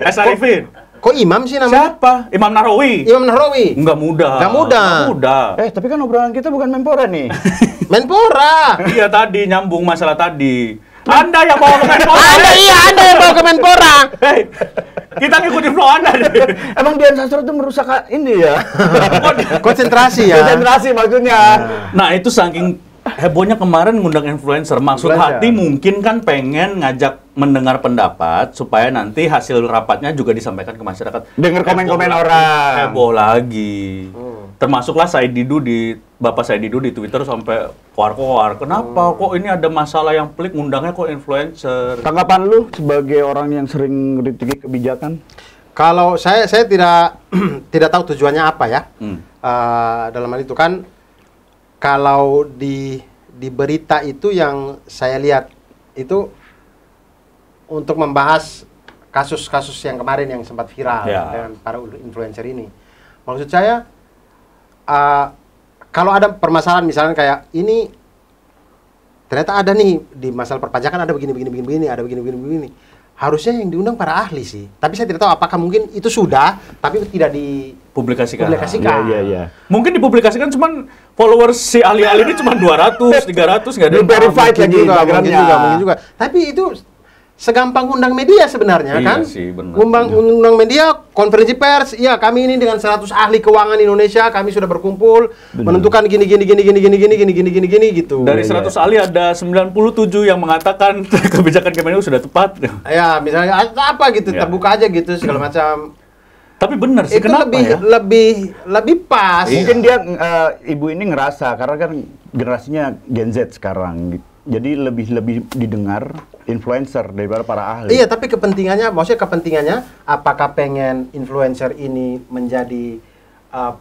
S. Arifin. Kok imam sih namanya? Siapa? Imam Nahrawi. Imam Nahrawi. Enggak muda. Nggak muda. Nggak muda. Tapi kan obrolan kita bukan Menpora nih. Menpora. Iya tadi nyambung masalah tadi. Anda yang bawa ke Menpora. Anda yang bawa ke Menpora. Hei, kita ngikutin flow Anda nih. Emang Dian Sastro itu merusak ini ya? Konsentrasi ya. Konsentrasi maksudnya. Nah itu saking hebohnya kemarin ngundang influencer. Maksud Influencer. hati mungkin kan pengen ngajak mendengar pendapat supaya nanti hasil rapatnya juga disampaikan ke masyarakat. Dengar komen-komen Heboh orang. Heboh lagi. Termasuklah Bapak Said Didu di Twitter sampai koar-koar. Kenapa kok ini ada masalah yang pelik ngundangnya kok influencer? Tanggapan lu sebagai orang yang sering kritik kebijakan? Kalau saya tidak tidak tahu tujuannya apa ya. Hmm. Dalam hal itu kan kalau di berita itu yang saya lihat itu untuk membahas kasus-kasus yang kemarin yang sempat viral Ya. dengan para influencer ini. Maksud saya kalau ada permasalahan misalnya kayak ini ternyata ada nih di masalah perpajakan ada begini, ada begini. Harusnya yang diundang para ahli sih. Tapi saya tidak tahu apakah mungkin itu sudah tapi tidak Publikasikan. dipublikasikan. Iya. Mungkin dipublikasikan cuman followers si ahli-ahli ini cuma 200, 300 nggak ada yang Verified tahu. lagi Instagramnya. mungkin juga. Tapi itu segampang undang media sebenarnya Iya kan? sih, benar. Undang media, konferensi pers, iya kami ini dengan 100 ahli keuangan Indonesia, kami sudah berkumpul menentukan gini gitu. Dari 100 ahli ada 97 yang mengatakan kebijakan Kemenlu sudah tepat. Ya, misalnya apa gitu, Ya. terbuka aja gitu segala macam. Tapi benar sih, Itu kenapa lebih pas. Mungkin dia ibu ini ngerasa karena kan generasinya Gen Z sekarang. Jadi lebih didengar influencer daripada para ahli. Iya, tapi maksudnya kepentingannya apakah pengen influencer ini menjadi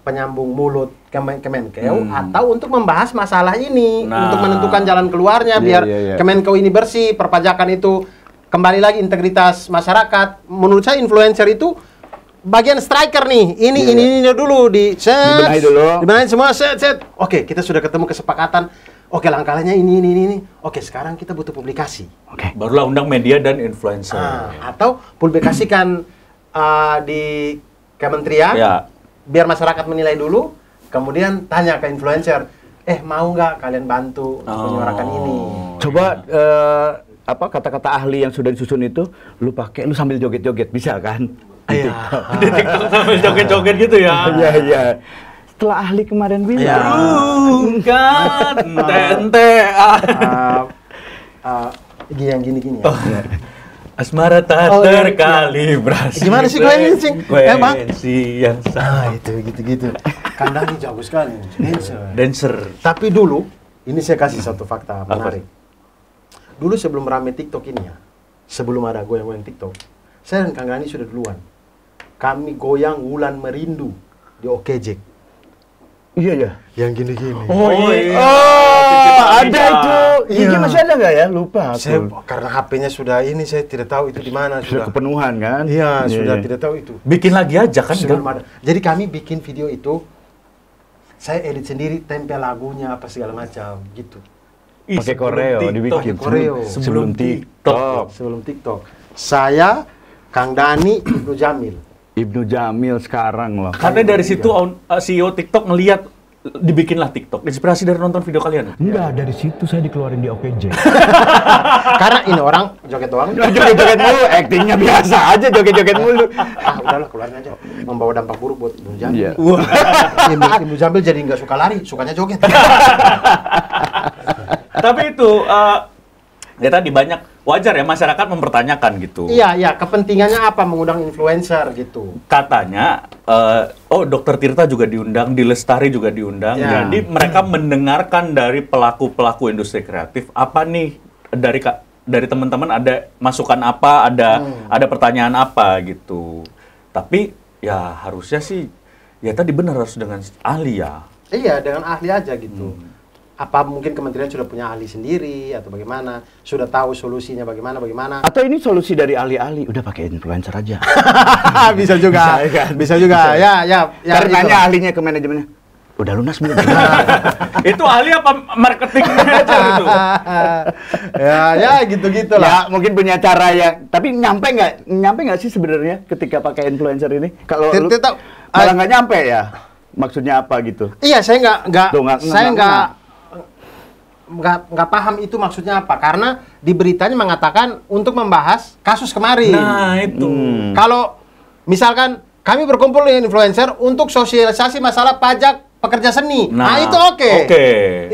penyambung mulut Kemenkeu atau untuk membahas masalah ini, Nah. untuk menentukan jalan keluarnya Iya, biar iya. Kemenkeu ini bersih, perpajakan itu kembali lagi integritas masyarakat. Menurut saya influencer itu bagian striker nih. Ini dulu Dibenahi dulu. Dibenahi semua set. Oke, kita sudah ketemu kesepakatan. Oke, langkahnya ini. Oke, sekarang kita butuh publikasi. Oke. Barulah undang media dan influencer. Atau publikasikan di kementerian, Ya. biar masyarakat menilai dulu, kemudian tanya ke influencer, mau nggak kalian bantu untuk menyuarakan ini? Coba kata-kata ahli yang sudah disusun itu lu pakai, lu sambil joget-joget bisa kan? Di TikTok. Di TikTok sambil joget-joget gitu ya. Iya, iya. Setelah ahli kemarin bilang, kan tente. Yang gini-gini ya. Asmara tak terkalibrasi. Gimana sih gue ini sih? Bang? Yang sama. Itu gitu-gitu. Kandang ini jago sekali. Dancer. Tapi dulu, ini saya kasih satu fakta menarik. Dulu sebelum rame TikTok ini ya, sebelum ada goyang-goyang TikTok, saya dan Kang Gani sudah duluan. Kami goyang Wulan Merindu di Okejek. Iya ya. Yang gini-gini. Oh iya. Ada itu. Iya, masih ada nggak ya? Lupa aku. Saya, karena HP-nya sudah ini, saya tidak tahu itu di mana. Sudah kepenuhan kan? Iya, sudah tidak tahu itu. Bikin lagi aja kan? Sebelum ada. Jadi kami bikin video itu, saya edit sendiri, tempel lagunya apa segala macam gitu. Pakai koreo dibikin. Sebelum TikTok. Sebelum TikTok. Saya, Kang Dani, Ibnu Jamil. Ibnu Jamil sekarang loh. Katanya dari situ CEO TikTok ngelihat dibikinlah TikTok. Inspirasi dari nonton video kalian? Enggak, dari situ saya dikeluarin di OKJ. Karena ini orang joget doang. Joget-joget mulu, aktingnya biasa aja joget-joget mulu. Udahlah keluarin aja. Membawa dampak buruk buat Ibnu Jamil. Iya. Ibnu Jamil jadi nggak suka lari, sukanya joget. Tapi itu ya tadi banyak wajar ya masyarakat mempertanyakan gitu. Iya, kepentingannya apa mengundang influencer gitu. Katanya Dokter Tirta juga diundang, Di Lestari juga diundang. Ya. Jadi mereka mendengarkan dari pelaku-pelaku industri kreatif apa nih dari teman-teman ada masukan apa, ada pertanyaan apa gitu. Tapi ya harusnya sih ya tadi benar harus dengan ahli ya. Iya, dengan ahli aja gitu. Apa mungkin kementerian sudah punya ahli sendiri atau bagaimana? Sudah tahu solusinya bagaimana? Atau ini solusi dari ahli-ahli, udah pakai influencer aja. Bisa juga. Bisa juga. Ya. Karenanya ahlinya ke manajemennya. Udah lunas belum? Itu ahli apa marketing manager itu? ya gitu-gitu lah. Ya, mungkin punya cara yang tapi nyampe nggak sih sebenarnya ketika pakai influencer ini? Kalau lu malah nggak nyampe ya? Maksudnya apa gitu? Iya, saya nggak paham itu maksudnya apa, karena di beritanya mengatakan untuk membahas kasus kemarin. Nah itu. Kalau misalkan kami berkumpul dengan influencer untuk sosialisasi masalah pajak pekerja seni, nah itu oke.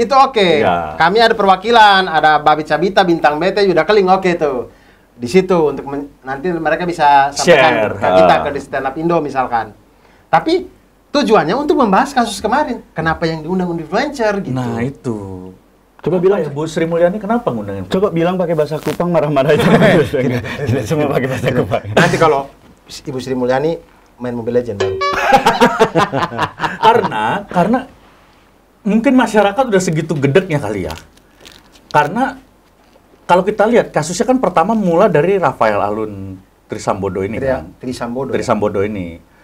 Itu oke. Ya. Kami ada perwakilan, ada Babit Sabita, Bintang BT, Yuda Keling, oke tuh. Di situ untuk nanti mereka bisa sampaikan ke kita ke di Stand Up Indo misalkan. Tapi tujuannya untuk membahas kasus kemarin. Kenapa yang diundang influencer gitu? Nah itu. Coba bilang ya, Bu Sri Mulyani kenapa ngundangin? Coba bilang pakai bahasa Kupang marah-marah aja. Tidak semua pakai bahasa Kupang. Nanti kalau Ibu Sri Mulyani main Mobile Legends baru. karena mungkin masyarakat udah segitu gedeknya kali ya. Karena kalau kita lihat kasusnya kan pertama mulai dari Rafael Alun Trisambodo ini kan. Trisambodo ini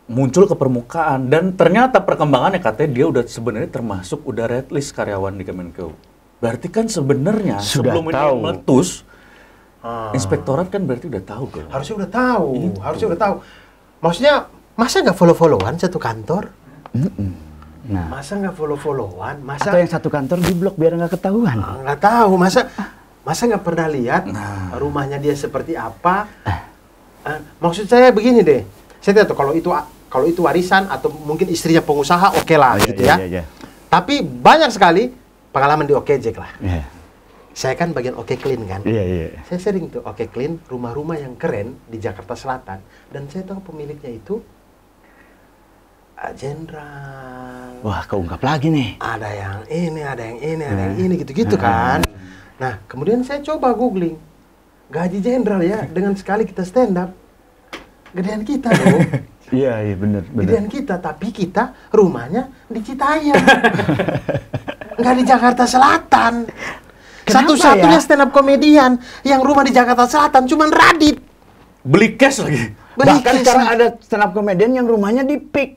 muncul ke permukaan dan ternyata perkembangannya katanya dia udah sebenarnya termasuk udah red list karyawan di Kemenko. Berarti kan sebenarnya sebelum ini meletus inspektorat kan berarti udah tahu kan? Harusnya udah tahu. Maksudnya masa nggak follow-followan satu kantor? Nah. Masa nggak follow-followan? Atau yang satu kantor di blok biar nggak ketahuan? Nggak tahu. Masa nggak pernah lihat rumahnya dia seperti apa? Maksud saya begini deh. Saya tidak tahu kalau itu warisan atau mungkin istrinya pengusaha, oke lah gitu ya. Tapi banyak sekali pengalaman di Okejek lah. Saya kan bagian Oke Clean kan. Saya sering tuh Oke Clean, rumah-rumah yang keren di Jakarta Selatan. Dan saya tahu pemiliknya itu jenderal. Wah, keungkap lagi nih. Ada yang ini, ada yang ini, gitu-gitu kan. Nah, kemudian saya coba googling. Gaji jenderal ya, dengan sekali kita stand up. Gedean kita loh. Iya, benar. Gedean kita, tapi kita rumahnya di Citayam. Nggak di Jakarta Selatan. Satu-satunya stand up komedian yang rumah di Jakarta Selatan cuman Radit. Beli cash lagi. Bahkan sekarang ada stand up komedian yang rumahnya di PIK.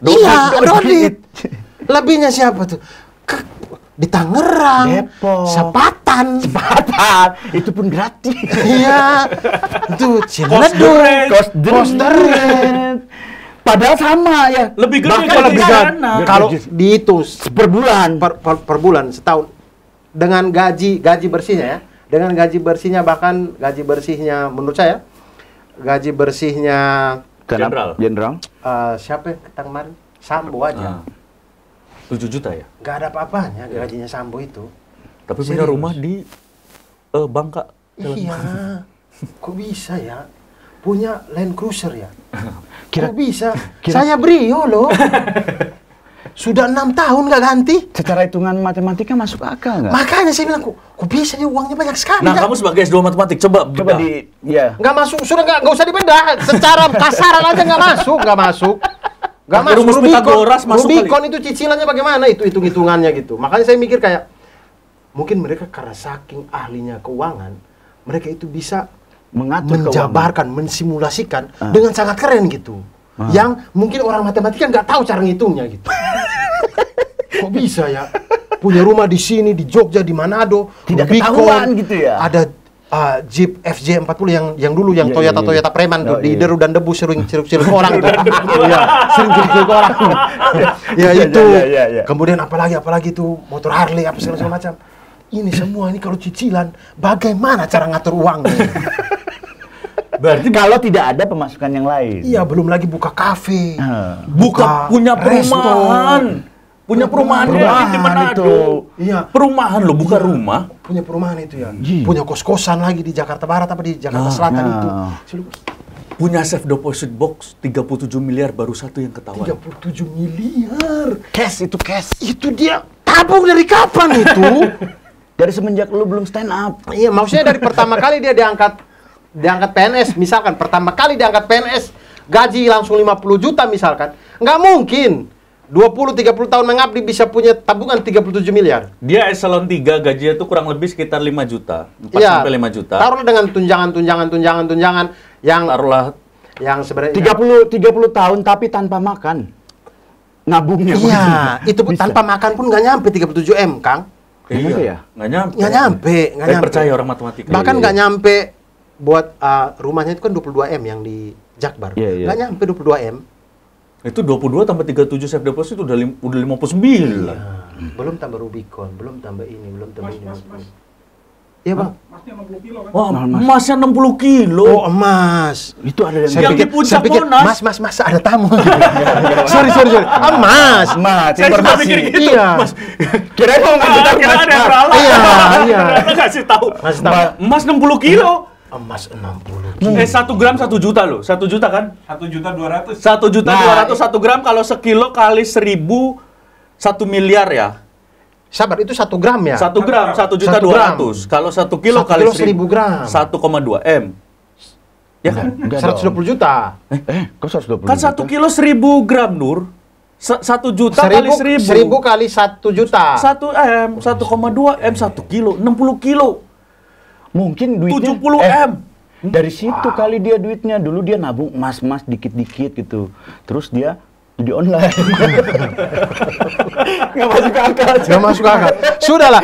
Iya, Radit. Lebihnya siapa tuh? Di Tangerang, Depok, Sepatan, itu pun gratis. Iya, itu Ciledug, Kosderet. Padahal sama ya. Lebih gede kalau dari sana. Kalau dihitung per bulan, per bulan setahun dengan gaji bersihnya ya. Dengan gaji bersihnya, bahkan gaji bersihnya menurut saya gaji bersihnya Jenderal. siapa yang kemarin? Sambo aja. 7 juta ya? Nggak ada apa-apanya gajinya Sambo itu. Tapi punya rumah di Bangka. Iya. Kok bisa ya? Punya Land Cruiser ya? Kok bisa? Saya Brio loh. Sudah 6 tahun nggak ganti. Secara hitungan matematika masuk akal nggak? Makanya saya bilang, kok bisa dia uangnya banyak sekali. Nah, ya? kamu sebagai S2 matematik, coba bedah. Nggak masuk, sudah nggak usah dibedah. Secara kasaran aja nggak masuk. Nggak masuk Rumus Pythagoras masuk Rubicon itu cicilannya bagaimana? Itu hitung-hitungannya gitu. Makanya saya mikir kayak, mungkin mereka karena saking ahlinya keuangan, mereka itu bisa menjabarkan, mensimulasikan dengan sangat keren gitu. Yang mungkin orang matematika nggak tahu cara ngitungnya gitu. Kok bisa ya? Punya rumah di sini, di Jogja, di Manado, tidak Rubicon, ketahuan gitu ya. Ada Jeep FJ40 yang dulu yang Toyota Preman tuh, di deru dan debu sering ciruk-ciruk orang tuh. Iya, sering ciruk-ciruk orang. Ya itu. Kemudian apalagi tuh motor Harley apa segala macam. Ini semua ini kalau cicilan, bagaimana cara ngatur uangnya? Berarti kalau tidak ada pemasukan yang lain. Iya, belum lagi buka kafe. Punya perumahan. Punya perumahan di Manado. Iya. Perumahan loh, bukan rumah. Punya perumahan itu ya. Punya kos-kosan lagi di Jakarta Barat apa di Jakarta Selatan itu. Punya safe deposit box 37 miliar baru satu yang ketahuan. 37 miliar. Cash. Itu dia tabung dari kapan itu? Dari semenjak lu belum stand up. Iya, maksudnya dari pertama kali dia diangkat PNS, misalkan pertama kali diangkat PNS, gaji langsung 50 juta misalkan. Nggak mungkin 20-30 tahun mengabdi bisa punya tabungan 37 miliar. Dia eselon 3 gajinya itu kurang lebih sekitar 5 juta. 4 ya, sampai 5 juta. Taruhlah dengan tunjangan yang taruhlah yang sebenarnya 30 tahun tapi tanpa makan. Nabungnya. Iya, itu pun tanpa makan pun nggak nyampe 37 M, Kang. Iya, nggak nyampe. Nggak nyampe. Percaya orang matematika. Bahkan nggak nyampe buat rumahnya itu kan 22 M yang di Jakbar. Nggak nyampe 22 M. Itu 22 tambah 37 safe deposit udah 59. Belum tambah Rubicon, belum tambah ini, belum tambah ini. Iya, Bang. Emasnya 60 kilo kan? Wah, emasnya 60 kilo. Oh, emas. Itu ada Yang di puncak Monas. Mas, ada tamu. sorry. Emas. Saya juga mikir gitu. Iya. Mas. Kirain mau ngasih tahu Kira ada yang beralah. Iya. Ternyata ngasih tahu. Emas 60 kilo. Emas 60 kilo. 1 gram 1 juta loh. 1 juta kan? 1.200.000. 1.200.000 1 gram kalau sekilo kali 1.000 1 miliar ya. Sabar, itu 1 gram ya? 1 gram 1.200.000. Kalau 1 kilo 1 kali kilo 1000 gram. 1,2 M. Ya kan? 120 juta. Kok 120 Kan 1 kilo 1.000 gram, Nur. 1 juta kali 1.000. 1.000 kali 1 juta. 1 M, 1,2 M, 1 kilo, 60 kilo. Mungkin duitnya 70 M. Dari situ kali dia duitnya. Dulu dia nabung emas-emas dikit-dikit gitu. Terus dia judi online. Nggak masuk akal. Sudahlah.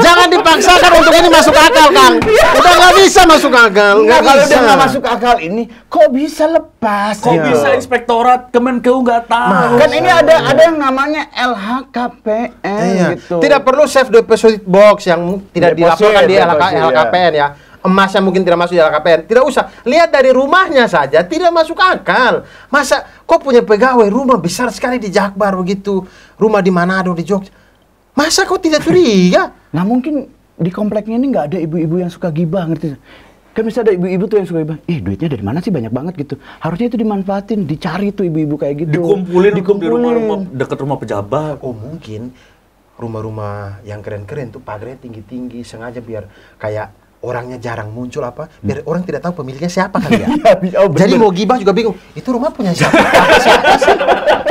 Jangan dipaksakan untuk ini masuk akal, Kang. Udah nggak bisa masuk akal. Nggak Kalau bisa. dia nggak masuk akal ini, kok bisa lepas? Kok bisa inspektorat Kemenkeu nggak tahu? Kan ini ada yang namanya LHKPN gitu. Tidak perlu safe deposit box yang tidak dilaporkan di LHKPN ya. Emas yang mungkin tidak masuk di LHKPN. Tidak usah. Lihat dari rumahnya saja tidak masuk akal. Masa kok punya pegawai rumah besar sekali di Jakbar begitu, rumah di Manado, di Jogja. Masa kok tidak curiga? Nah mungkin di kompleknya ini nggak ada ibu-ibu yang suka gibah, ngerti? Kan bisa ada ibu-ibu tuh yang suka gibah. Duitnya dari mana sih banyak banget gitu. Harusnya itu dimanfaatin, dicari tuh ibu-ibu kayak gitu. Dikumpulin di rumah-rumah dekat rumah pejabat. Oh mungkin rumah-rumah yang keren-keren tuh pagarnya tinggi-tinggi sengaja biar kayak orangnya jarang muncul biar orang tidak tahu pemiliknya siapa kali ya. Jadi mau gibah juga bingung. Itu rumah punya siapa? Siapa sih?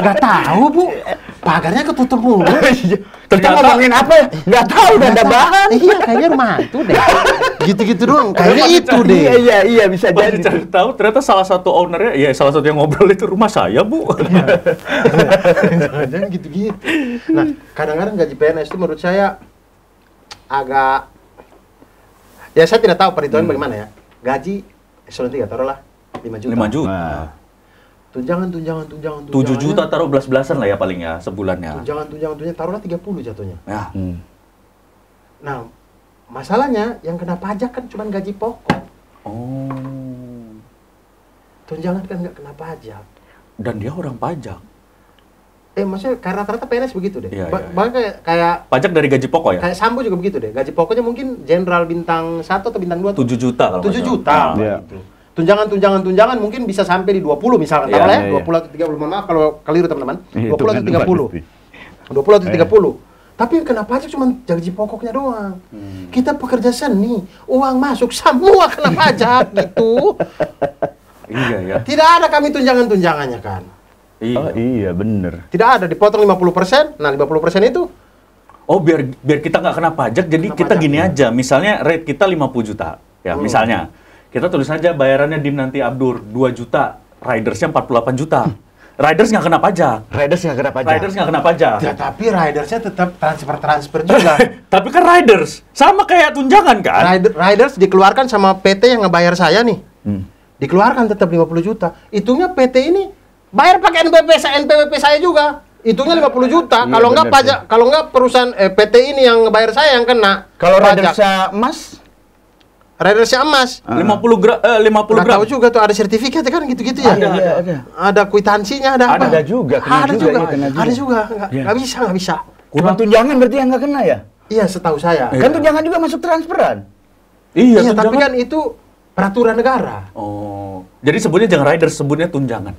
Nggak tahu, Bu. Pagarnya ketutup mulu. Kita ngomongin apa ya? Nggak tahu, nggak ada bahan. Iya, kayaknya rumah itu deh. Gitu-gitu doang. Kayaknya itu deh. Iya bisa Pas jadi. dicari tahu ternyata salah satu ownernya, ya salah satu yang ngobrol itu rumah saya, Bu. Jangan gitu-gitu. Nah, kadang-kadang gaji PNS itu menurut saya agak, ya saya tidak tahu perhitungan bagaimana ya. Gaji eselon 3 taruhlah 5 juta. 5 juta. Nah. Tunjangan. 7 juta taruh belas-belasan lah ya paling ya sebulannya. Tunjangan taruhlah 30 jatuhnya. Ya. Nah, masalahnya yang kena pajak kan cuma gaji pokok. Oh. Tunjangan kan nggak kena pajak. Dan dia orang pajak. Maksudnya karena rata-rata PNS begitu deh. Iya, Bahkan kayak pajak dari gaji pokok ya? kayak Sambo juga begitu deh. Gaji pokoknya mungkin jenderal bintang 1 atau bintang 2 7 juta kalau 7 nggak juta. salah. Iya. Gitu. Tunjangan mungkin bisa sampai di 20 misalkan. Iya, Tahu lah ya, iya, 20 atau 30. Mohon maaf kalau keliru teman-teman. Iya, 20 atau 30. 20 atau 30. Tapi kena pajak cuma gaji pokoknya doang. Kita pekerja seni, uang masuk semua kena pajak gitu. Iya ya. Tidak ada kami tunjangannya kan. Iya. Oh iya, bener. Tidak ada, dipotong 50%. Nah, 50% itu Oh, biar kita nggak kena pajak, jadi Kena kita pajak, gini ya. aja. Misalnya rate kita 50 juta. Ya, misalnya. Kita tulis aja bayarannya Dim nanti Abdur 2 juta, ridersnya 48 juta. Riders nggak kena pajak. Riders nggak kena pajak. Riders nggak kena pajak. ya, tapi ridersnya tetap transfer juga. Tapi kan riders sama kayak tunjangan kan? Riders dikeluarkan sama PT yang ngebayar saya nih. Dikeluarkan tetap 50 juta. Hitungnya PT ini bayar pakai NPWP saya juga. Hitungnya 50 juta. Iya, Kalau nggak bener pajak, kalau nggak perusahaan PT ini yang ngebayar saya yang kena. Kalau pajak. ridersnya emas, Ridersnya emas. 50 gram. Nggak tahu juga tuh ada sertifikat kan gitu-gitu ya. ada. Ada kwitansinya, ada apa? Ada juga, kena ada juga, juga. iya, kena juga. Ada juga. Iya. Nggak bisa. Cuma tunjangan berarti yang nggak kena ya? Iya, setahu saya. Kan tunjangan juga masuk transferan. Iya, Iya, tapi tunjangan. kan itu peraturan negara. Oh. Jadi sebutnya jangan riders, sebutnya tunjangan.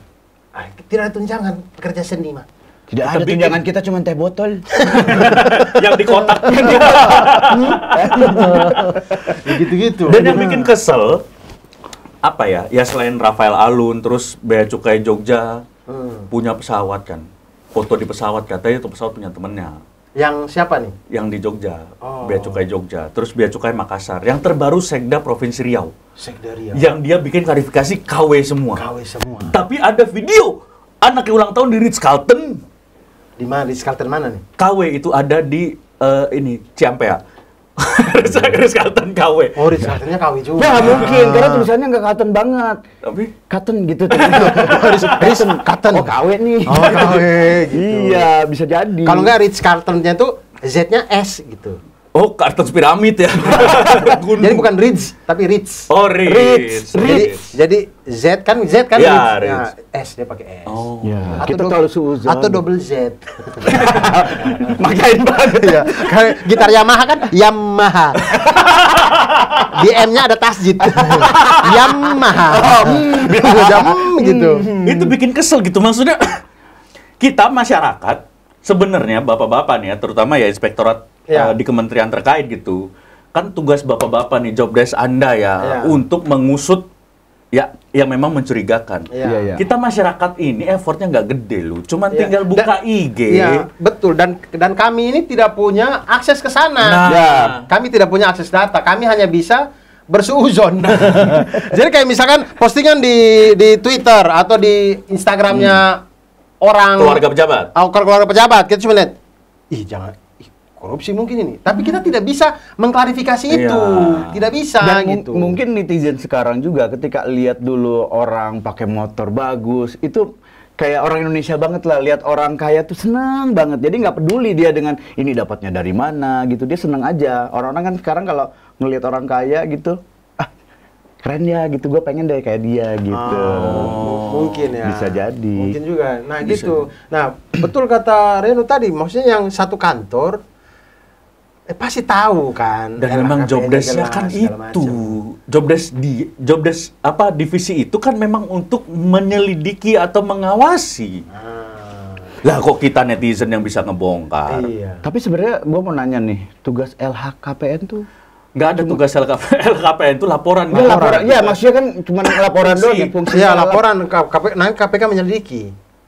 Tidak ada tunjangan pekerja seni mah. Tidak Kita ada bikin. tunjangan, kita cuma teh botol. Yang di kotak. Gitu-gitu. Dan yang bikin kesel apa ya? Ya selain Rafael Alun, terus Bea Cukai Jogja punya pesawat kan. Foto di pesawat katanya itu pesawat punya temennya. Yang siapa nih? Yang di Jogja, Oh. Bea Cukai Jogja, terus Bea Cukai Makassar. Yang terbaru Sekda Provinsi Riau. Sekdaria. Yang dia bikin klarifikasi KW semua. KW semua. Tapi ada video anaknya ulang tahun di Ritz-Carlton. Di mana? Di Skalten mana nih? KW itu ada di ini Ciampea. Ritz-Carlton KW. Oh, di Skaltennya KW juga. Ya nggak mungkin, karena tulisannya nggak cotton banget. Tapi Cotton gitu tuh. Cotton. Oh KW nih. Oh, KW gitu. Iya, bisa jadi. Kalau nggak Ritz Carltonnya tuh Z-nya S gitu. oh, karton piramid ya. Jadi bukan Ritz, tapi Ritz. Oh, Ritz. Jadi Z kan Ya, Ritz. Ritz. Nah, S dia pakai S. Oh. Ya, kita tahu suuzon. Atau double Z. Makain banget. ya. Gitar Yamaha kan Yamaha. Di M-nya ada tasjid. Yamaha. Gitu. Itu bikin kesel gitu. Maksudnya kita masyarakat sebenarnya bapak-bapak nih ya, terutama ya inspektorat Ya. di kementerian terkait gitu. Kan tugas bapak-bapak nih, job desk Anda ya Ya. untuk mengusut ya yang memang mencurigakan. Iya. Kita masyarakat ini effortnya nggak gede loh. Cuman Iya. tinggal buka IG. Iya, betul. Dan kami ini tidak punya akses ke sana. Nah. Ya, kami tidak punya akses data. Kami hanya bisa bersuuzon. Jadi kayak misalkan postingan di Twitter atau di Instagramnya orang Keluarga pejabat. keluarga pejabat, kita cuma lihat, korupsi mungkin ini. Tapi kita tidak bisa mengklarifikasi itu. Iya. Tidak bisa Dan gitu. mungkin netizen sekarang juga ketika lihat dulu orang pakai motor bagus, itu kayak orang Indonesia banget lah, lihat orang kaya tuh senang banget. Jadi nggak peduli dia dengan ini dapatnya dari mana gitu, dia senang aja. Orang-orang kan sekarang kalau ngelihat orang kaya gitu, keren ya gitu, gue pengen deh kayak dia gitu. Mungkin ya. Bisa jadi. Mungkin juga. Nah, gitu. Nah, betul kata Reno tadi, maksudnya yang satu kantor pasti tahu kan. Dan memang LHKPN job desk-nya jelas, kan segala itu. macam. Job desk apa divisi itu kan memang untuk menyelidiki atau mengawasi. Lah kok kita netizen yang bisa ngebongkar? Iya. Tapi sebenarnya gue mau nanya nih, tugas LHKPN tuh Nggak ada tugas LKPN itu laporan. Nggak laporan, ya maksudnya kan cuma laporan doang ya, fungsi. Iya, laporan nanti KPK menyelidiki.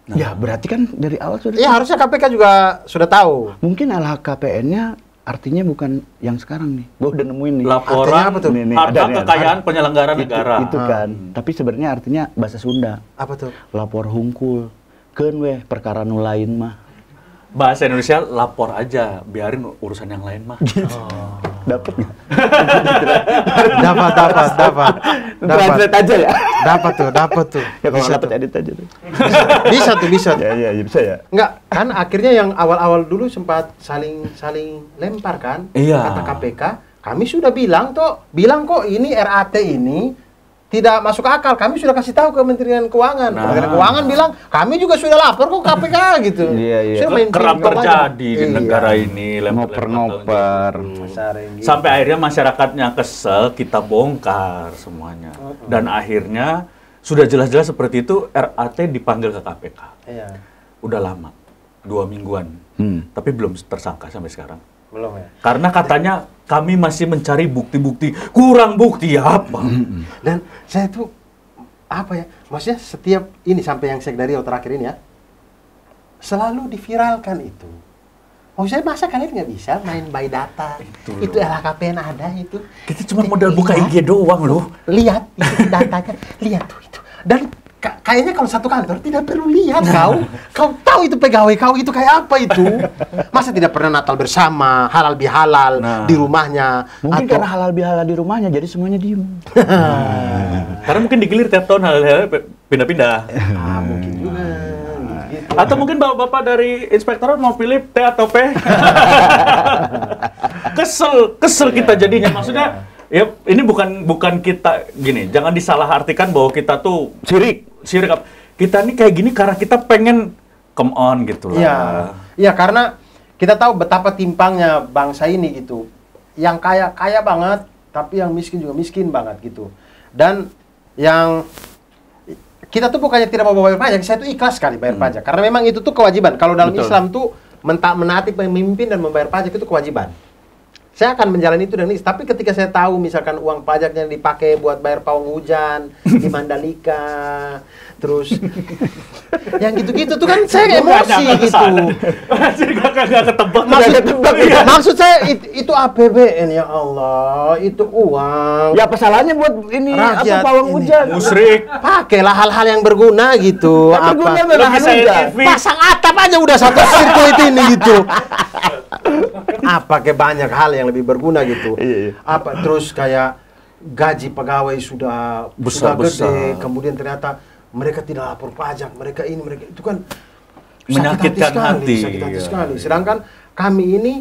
Ya berarti kan dari awal sudah. Iya, harusnya KPK juga sudah tahu. Mungkin LHKPN-nya artinya bukan yang sekarang nih. Gue udah nemuin nih. Laporan Artinya apa tuh? Nih, harta ada nih, kekayaan ada. penyelenggara negara. Itu kan. Tapi sebenarnya artinya bahasa Sunda. Apa tuh? Lapor hungkul. Keun weh perkara nu lain mah. Bahasa Indonesia lapor aja, biarin urusan yang lain mah. Dapat nggak? Dapat. Translate aja ya. Dapat tuh. Ya kalau Bisa dapat tuh. edit aja tuh. Bisa tuh. Ya bisa ya. Enggak, kan akhirnya yang awal-awal dulu sempat saling lempar kan, Iya. kata KPK, kami sudah bilang kok ini RAT ini tidak masuk akal. Kami sudah kasih tahu ke Kementerian Keuangan. Nah. Kementerian Keuangan bilang, kami juga sudah lapor kok KPK gitu. Iya. Sudah main Kerap ping-pong aja. terjadi di negara ini. Ngoper-ngoper. Sering gitu. Sampai akhirnya masyarakatnya kesel, kita bongkar semuanya. Dan akhirnya sudah jelas-jelas seperti itu, RAT dipanggil ke KPK. Iya, Udah lama, 2 mingguan. Tapi belum tersangka sampai sekarang. belum ya. Karena katanya kami masih mencari bukti-bukti. Kurang bukti apa? Dan saya tuh apa ya? Maksudnya setiap ini sampai yang Sekdario terakhir ini ya, selalu diviralkan itu. Maksudnya masa kalian nggak bisa main by data? Itu LHKPN ada itu. Kita cuma modal buka IG doang loh. Lihat itu datanya, lihat tuh itu. Dan kayaknya kalau satu kantor tidak perlu lihat kau tahu itu pegawai kau itu kayak apa itu. Masa tidak pernah Natal bersama, halal bihalal di rumahnya. Mungkin karena halal bihalal di rumahnya, jadi semuanya diem. Karena mungkin digilir tiap tahun hal-hal pindah-pindah. Mungkin juga. Gitu. Atau mungkin bapak-bapak dari inspektorat mau pilih T atau P. Kesel kita jadinya. Maksudnya ya ini bukan kita gini, jangan disalahartikan bahwa kita tuh sirik. Kita ini kayak gini karena kita pengen come on gitu lah. Iya, karena kita tahu betapa timpangnya bangsa ini gitu. Yang kaya banget, tapi yang miskin juga miskin banget gitu. Dan yang kita tuh bukannya tidak mau bayar pajak, saya tuh ikhlas sekali bayar pajak. Karena memang itu tuh kewajiban. Kalau dalam Islam tuh menaati pemimpin dan membayar pajak itu kewajiban. Saya akan menjalani itu dan ini. Tapi ketika saya tahu misalkan uang pajaknya dipakai buat bayar pawang hujan di Mandalika, terus yang gitu-gitu tuh kan saya emosi gitu. Gak ketebak. Maksud saya itu APBN ya Allah, itu uang. Ya apa salahnya buat ini Rakyat apa pawang ini. hujan? Musrik. Pakailah hal-hal yang berguna gitu. Berguna Apa? memang hujan. Pasang atap aja udah satu sirkuit ini gitu. Apa kayak banyak hal yang lebih berguna gitu. Iya. Apa terus kayak gaji pegawai sudah gede, kemudian ternyata mereka tidak lapor pajak, mereka itu kan Menyakitkan hati. sakit hati Iya. sekali. Sedangkan kami ini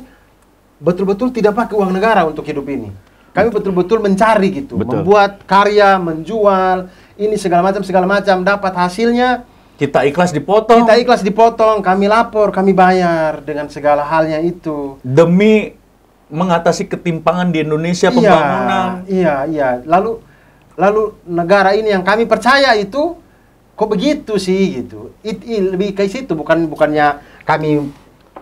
betul-betul tidak pakai uang negara untuk hidup ini. Kami betul-betul mencari gitu, membuat karya, menjual, ini segala macam, dapat hasilnya. Kita ikhlas dipotong. Kami lapor, kami bayar dengan segala halnya itu. Demi mengatasi ketimpangan di Indonesia pembangunan. Iya. Lalu negara ini yang kami percaya itu kok begitu sih gitu. Lebih ke situ bukannya kami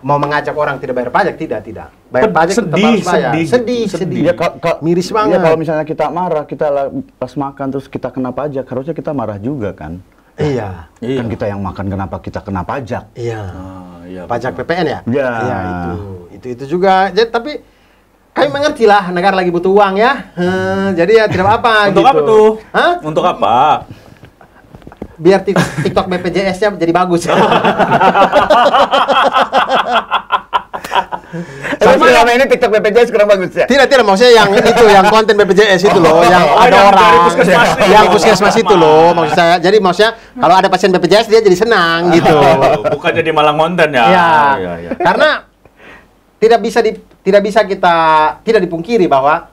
mau mengajak orang tidak bayar pajak, tidak. Bayar pajak tetap harus bayar. Sedih. Ya, Miris banget. Ya, kalau misalnya kita marah, kita pas makan terus kita kena pajak, harusnya kita marah juga kan? Iya. Kan kita yang makan, kenapa kita kena pajak? Iya. Iya, Pajak PPN ya? Ya. Iya, itu juga. Jadi, tapi kami mengerti lah negara lagi butuh uang ya. Jadi ya tidak apa-apa Untuk gitu. apa tuh? Hah? Untuk apa? Biar TikTok BPJS-nya jadi bagus. Selama ini TikTok BPJS kurang bagus ya? Tidak, maksudnya yang itu, yang konten BPJS itu loh, yang ada yang orang, dari puskesmas. yang puskesmas itu loh, maksud saya. Jadi maksudnya kalau ada pasien BPJS dia jadi senang gitu. Bukan jadi malang konten ya. Iya. Karena tidak bisa kita tidak dipungkiri bahwa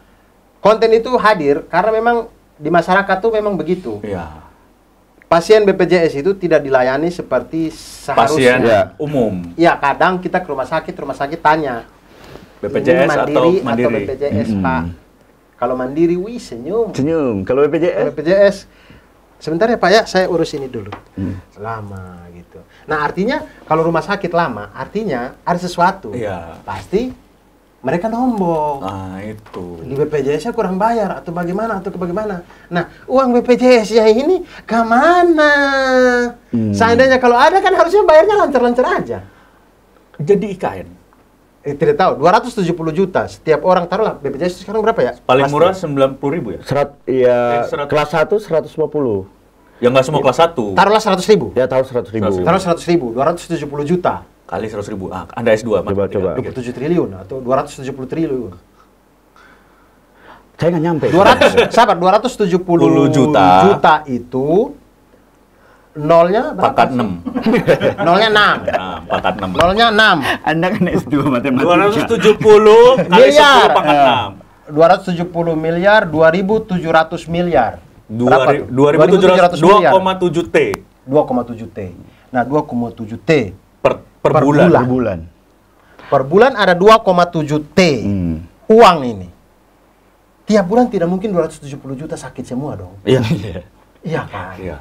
konten itu hadir karena memang di masyarakat tuh memang begitu. Iya. Pasien BPJS itu tidak dilayani seperti Pasien seharusnya. umum. Iya, kadang kita ke rumah sakit tanya BPJS ini atau mandiri mandiri? atau BPJS Pak. Kalau mandiri, wih senyum. Kalau BPJS? Kalau BPJS, sebentar ya Pak ya, saya urus ini dulu. Lama gitu. Nah artinya kalau rumah sakit lama, artinya ada sesuatu. Iya. Pasti mereka nombok. Nah itu. Di BPJS-nya kurang bayar atau bagaimana. Nah, uang BPJS-nya ini kemana? Seandainya kalau ada kan harusnya bayarnya lancar-lancar aja. Jadi IKN. Tidak tahu, 270 juta setiap orang, taruhlah BPJS sekarang berapa ya? Paling Pasti. murah 90.000 ya? Kelas 1 150. Ya nggak semua kelas 1. Taruhlah 100.000. Ya tahu 100.000. Taruh 100.000, 270 juta. Kali 100.000. Ah, Anda S2. Coba. 27 triliun atau 270 triliun. Saya nggak nyampe. 270 juta itu nolnya berapa? Pangkat 6. Nolnya 6. Nah, pangkat 6. Nolnya 6. Anda kan S2 matematika. 270 kali Miliar. 10 pangkat 270 miliar, 2.700 miliar. 6. Berapa tuh? 2.700 miliar. 2,7 T 2,7 T. Nah, 2,7 T per bulan. Per bulan. per bulan ada 2,7 T uang ini. Tiap bulan tidak mungkin 270 juta sakit semua dong. Iya. Iya kan? Iya.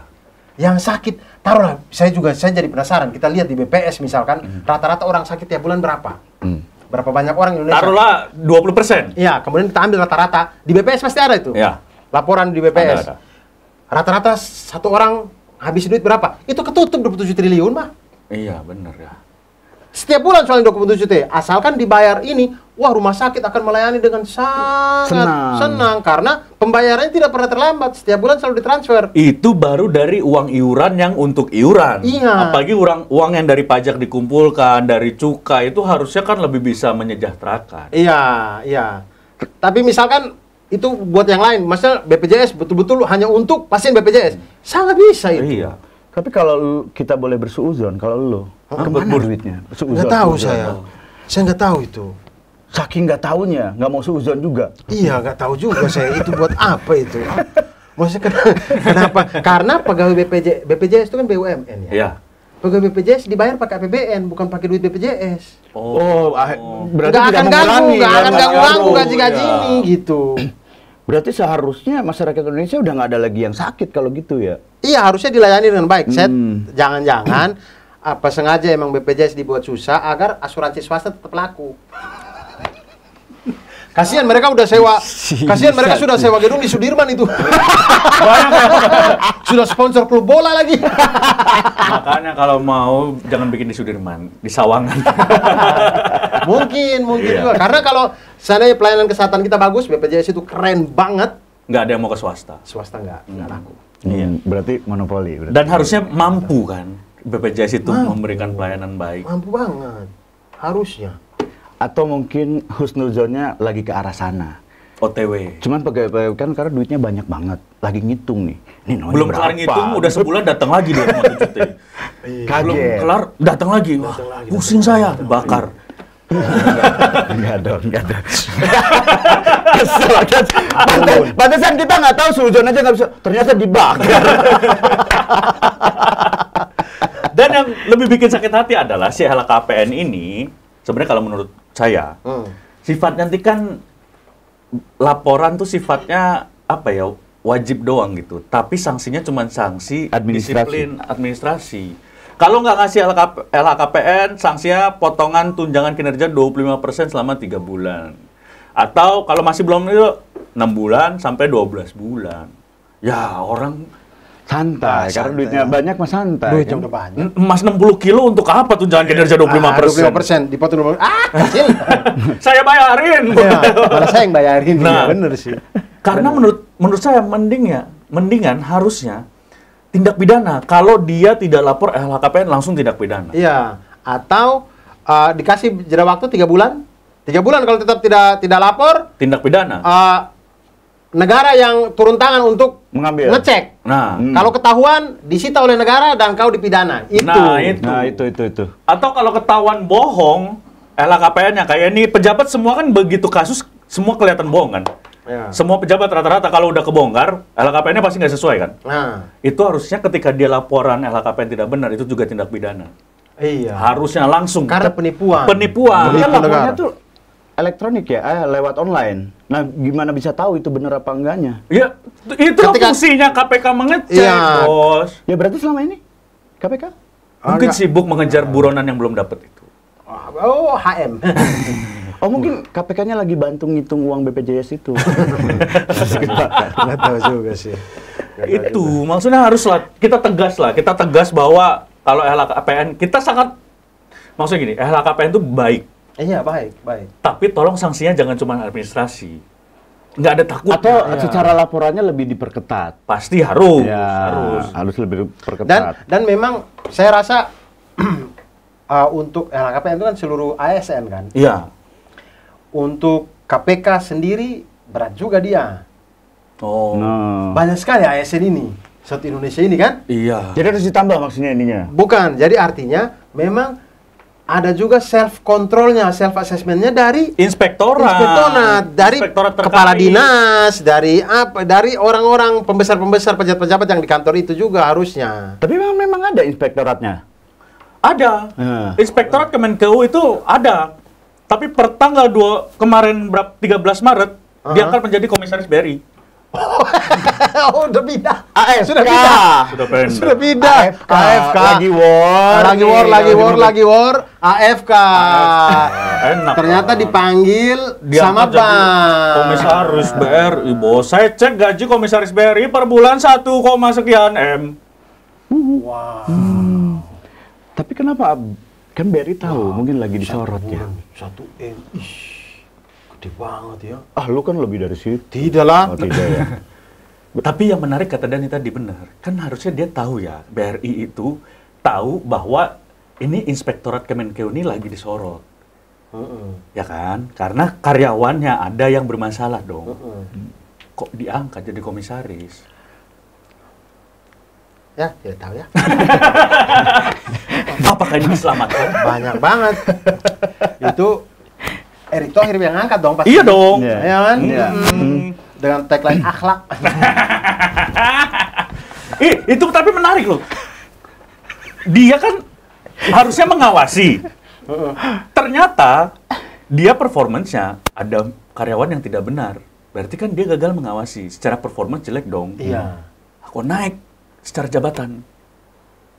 Yang sakit, taruhlah, saya jadi penasaran. Kita lihat di BPS misalkan, rata-rata orang sakit tiap bulan berapa? Berapa banyak orang Indonesia? Taruhlah 20%. Iya, kemudian kita ambil rata-rata. Di BPS pasti ada itu. Iya. Laporan di BPS. Ada. Rata-rata satu orang habis duit berapa? Itu ketutup 27 triliun mah. Iya, benar ya. Setiap bulan soalnya 27 T. Asalkan dibayar ini, wah rumah sakit akan melayani dengan sangat senang. Karena pembayarannya tidak pernah terlambat. Setiap bulan selalu ditransfer. Itu baru dari uang iuran yang untuk iuran. Iya. Apalagi uang yang dari pajak dikumpulkan, dari cukai, itu harusnya kan lebih bisa menyejahterakan. Iya, iya. Tapi misalkan itu buat yang lain, maksudnya BPJS betul-betul hanya untuk pasien BPJS. Sangat bisa itu. Iya. Tapi kalau kita boleh bersuuzon, kalau lu, kemana duitnya? Nggak tahu saya. Saya nggak tahu itu. Saking nggak tahunya, nggak mau suuzon juga. Iya, nggak tahu juga saya itu buat apa itu. Maksudnya kenapa? Karena pegawai BPJS itu kan BUMN ya. Iya. Pegawai BPJS dibayar pakai APBN, bukan pakai duit BPJS. Berarti Nggak tidak akan ganggu, mengurangi, nggak ya, akan nggak ganggu ganggu. gaji-gaji ya. ini gitu. Berarti seharusnya masyarakat Indonesia udah nggak ada lagi yang sakit kalau gitu ya? Iya, harusnya dilayani dengan baik. Saya jangan-jangan apa sengaja emang BPJS dibuat susah agar asuransi swasta tetap laku. Kasihan mereka udah sewa, sudah sewa gedung di Sudirman itu. Sudah sponsor klub bola lagi. Makanya kalau mau jangan bikin di Sudirman, di Sawangan. mungkin juga. Karena kalau seandainya pelayanan kesehatan kita bagus, BPJS itu keren banget. Nggak ada yang mau ke swasta. Swasta nggak laku. Iya. Berarti monopoli. Berarti. Dan harusnya mampu kan BPJS itu memberikan pelayanan baik. Mampu banget. Harusnya. Atau mungkin husnuzonnya lagi ke arah sana. OTW. Cuman pegawai kan karena duitnya banyak banget. Lagi ngitung nih. Ini Belum kelar ngitung, udah sebulan datang lagi 2,7 T. Belum Kaget. kelar, datang lagi. Wah, pusing saya, bakar. Enggak dong. Kesel. Pantesan kita nggak tahu suuzon aja nggak bisa. Ternyata dibakar. Dan yang lebih bikin sakit hati adalah si LHKPN ini, sebenarnya kalau menurut saya, sifatnya nanti kan laporan tuh sifatnya apa ya, wajib doang gitu. Tapi sanksinya cuma sanksi disiplin administrasi. Kalau nggak ngasih LHKPN, sanksinya potongan tunjangan kinerja 25% selama 3 bulan. Atau kalau masih belum itu 6 bulan sampai 12 bulan. Ya orang Santai, karena duitnya banyak mas santai. Duitnya kan? udah banyak. emas 60 kilo untuk apa tunjangan kinerja 25%? 25% dipotong 25%. Kecil. Saya bayarin. Ya, malah saya yang bayarin. Nah. Ya, bener sih. Karena menurut saya mendingan harusnya tindak pidana kalau dia tidak lapor LHKPN langsung tindak pidana. Iya, atau dikasih jeda waktu 3 bulan. 3 bulan kalau tetap tidak lapor, Tindak pidana. negara yang turun tangan untuk Mengambil. ngecek. Nah, Kalau ketahuan disita oleh negara dan kau dipidana. Itu. Nah, itu. Nah, itu. Atau kalau ketahuan bohong, LHKPN-nya kayak ini pejabat semua kan begitu kasus semua kelihatan bohong kan. Ya. Semua pejabat rata-rata kalau udah kebongkar, LHKPN-nya pasti nggak sesuai kan. Nah, Itu harusnya ketika dia laporan LHKPN tidak benar, itu juga tindak pidana. iya. Harusnya langsung. Karena penipuan. Penipuan. Kan Penipu lapornya negara. tuh elektronik ya, lewat online. Nah, gimana bisa tahu itu benar apa enggaknya? Ya, itu Ketika- fungsinya KPK mengecek, Iya. Bos. Ya berarti selama ini KPK? Mungkin Enggak. sibuk mengejar buronan yang belum dapat itu. Oh, HM. Oh mungkin KPK-nya lagi bantu ngitung uang BPJS itu. Nggak tahu juga sih. Itu maksudnya haruslah kita tegas bahwa kalau LHKPN kita sangat maksudnya gini, LHKPN itu baik, Iya, baik. tapi tolong sanksinya jangan cuma administrasi. Nggak ada takut. Atau secara laporannya lebih diperketat. Pasti harus. Ya, harus lebih diperketat. Dan memang saya rasa untuk LHKPN itu kan seluruh ASN kan. Iya. Untuk KPK sendiri berat juga dia. Oh. Nah. Banyak sekali ASN ini. Satu Indonesia ini kan? Iya. Jadi harus ditambah maksudnya ininya. Bukan, jadi artinya memang ada juga self controlnya, self assessmentnya dari Inspektorat. dari Inspektorat terkait. kepala dinas, dari apa, dari orang-orang pembesar-pembesar pejabat-pejabat yang di kantor itu juga harusnya. Tapi memang ada inspektoratnya. Ada. Inspektorat Kemenkeu itu ada. Tapi per tanggal 2 kemarin 13 Maret diangkat menjadi komisaris BRI. Oh, udah pindah. AFK. Sudah pindah. Sudah pindah. Sudah pindah. AFK. Lagi war. Lagi war. AFK. Enak. Ternyata dipanggil sama Diangkat jadi Bang. komisaris BRI, bos. Saya cek gaji komisaris BRI per bulan 1, sekian M. Wah. Tapi kenapa? Kan BRI tahu, mungkin lagi disorot ya. 1 M. Ih, gede banget ya. Ah, lu kan lebih dari situ. Tidak lah. Oh, tidak ya. Tapi yang menarik kata Dani tadi benar. Kan harusnya dia tahu ya, BRI itu tahu bahwa ini Inspektorat Kemenkeu ini lagi disorot. Ya kan? Karena karyawannya ada yang bermasalah dong. Kok diangkat jadi komisaris? Ya, tidak tahu ya. Apakah ini diselamatkan? Banyak banget. Itu Erick Thohir yang angkat dong pasti. Iya dong. Iya. Ya kan? Iya. Dengan tagline akhlak. Itu tapi menarik loh. Dia kan harusnya mengawasi. Ternyata dia performance-nya ada karyawan yang tidak benar. Berarti kan dia gagal mengawasi. Secara performance jelek dong. Iya. Aku naik secara jabatan.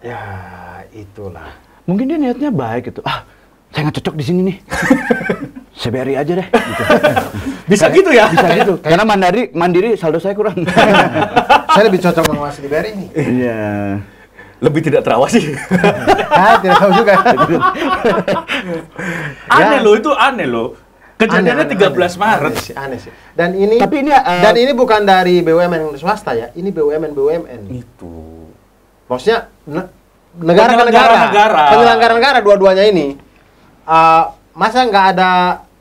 Ya, itulah. Mungkin dia niatnya baik gitu. Ah, saya nggak cocok di sini nih. Saya BRI aja deh. Gitu. Bisa gitu ya? Bisa gitu. Karena mandiri saldo saya kurang. Saya lebih cocok mengawasi di BRI nih. Iya. Lebih tidak terawasi. Tidak tahu juga. Aneh loh, itu aneh loh. Kejadiannya 13 Maret. Aneh sih. Dan ini Tapi ini, dan ini bukan dari BUMN swasta ya. Ini BUMN. Itu. Maksudnya negara ke negara. Penyelenggara negara dua-duanya ini. Masa nggak ada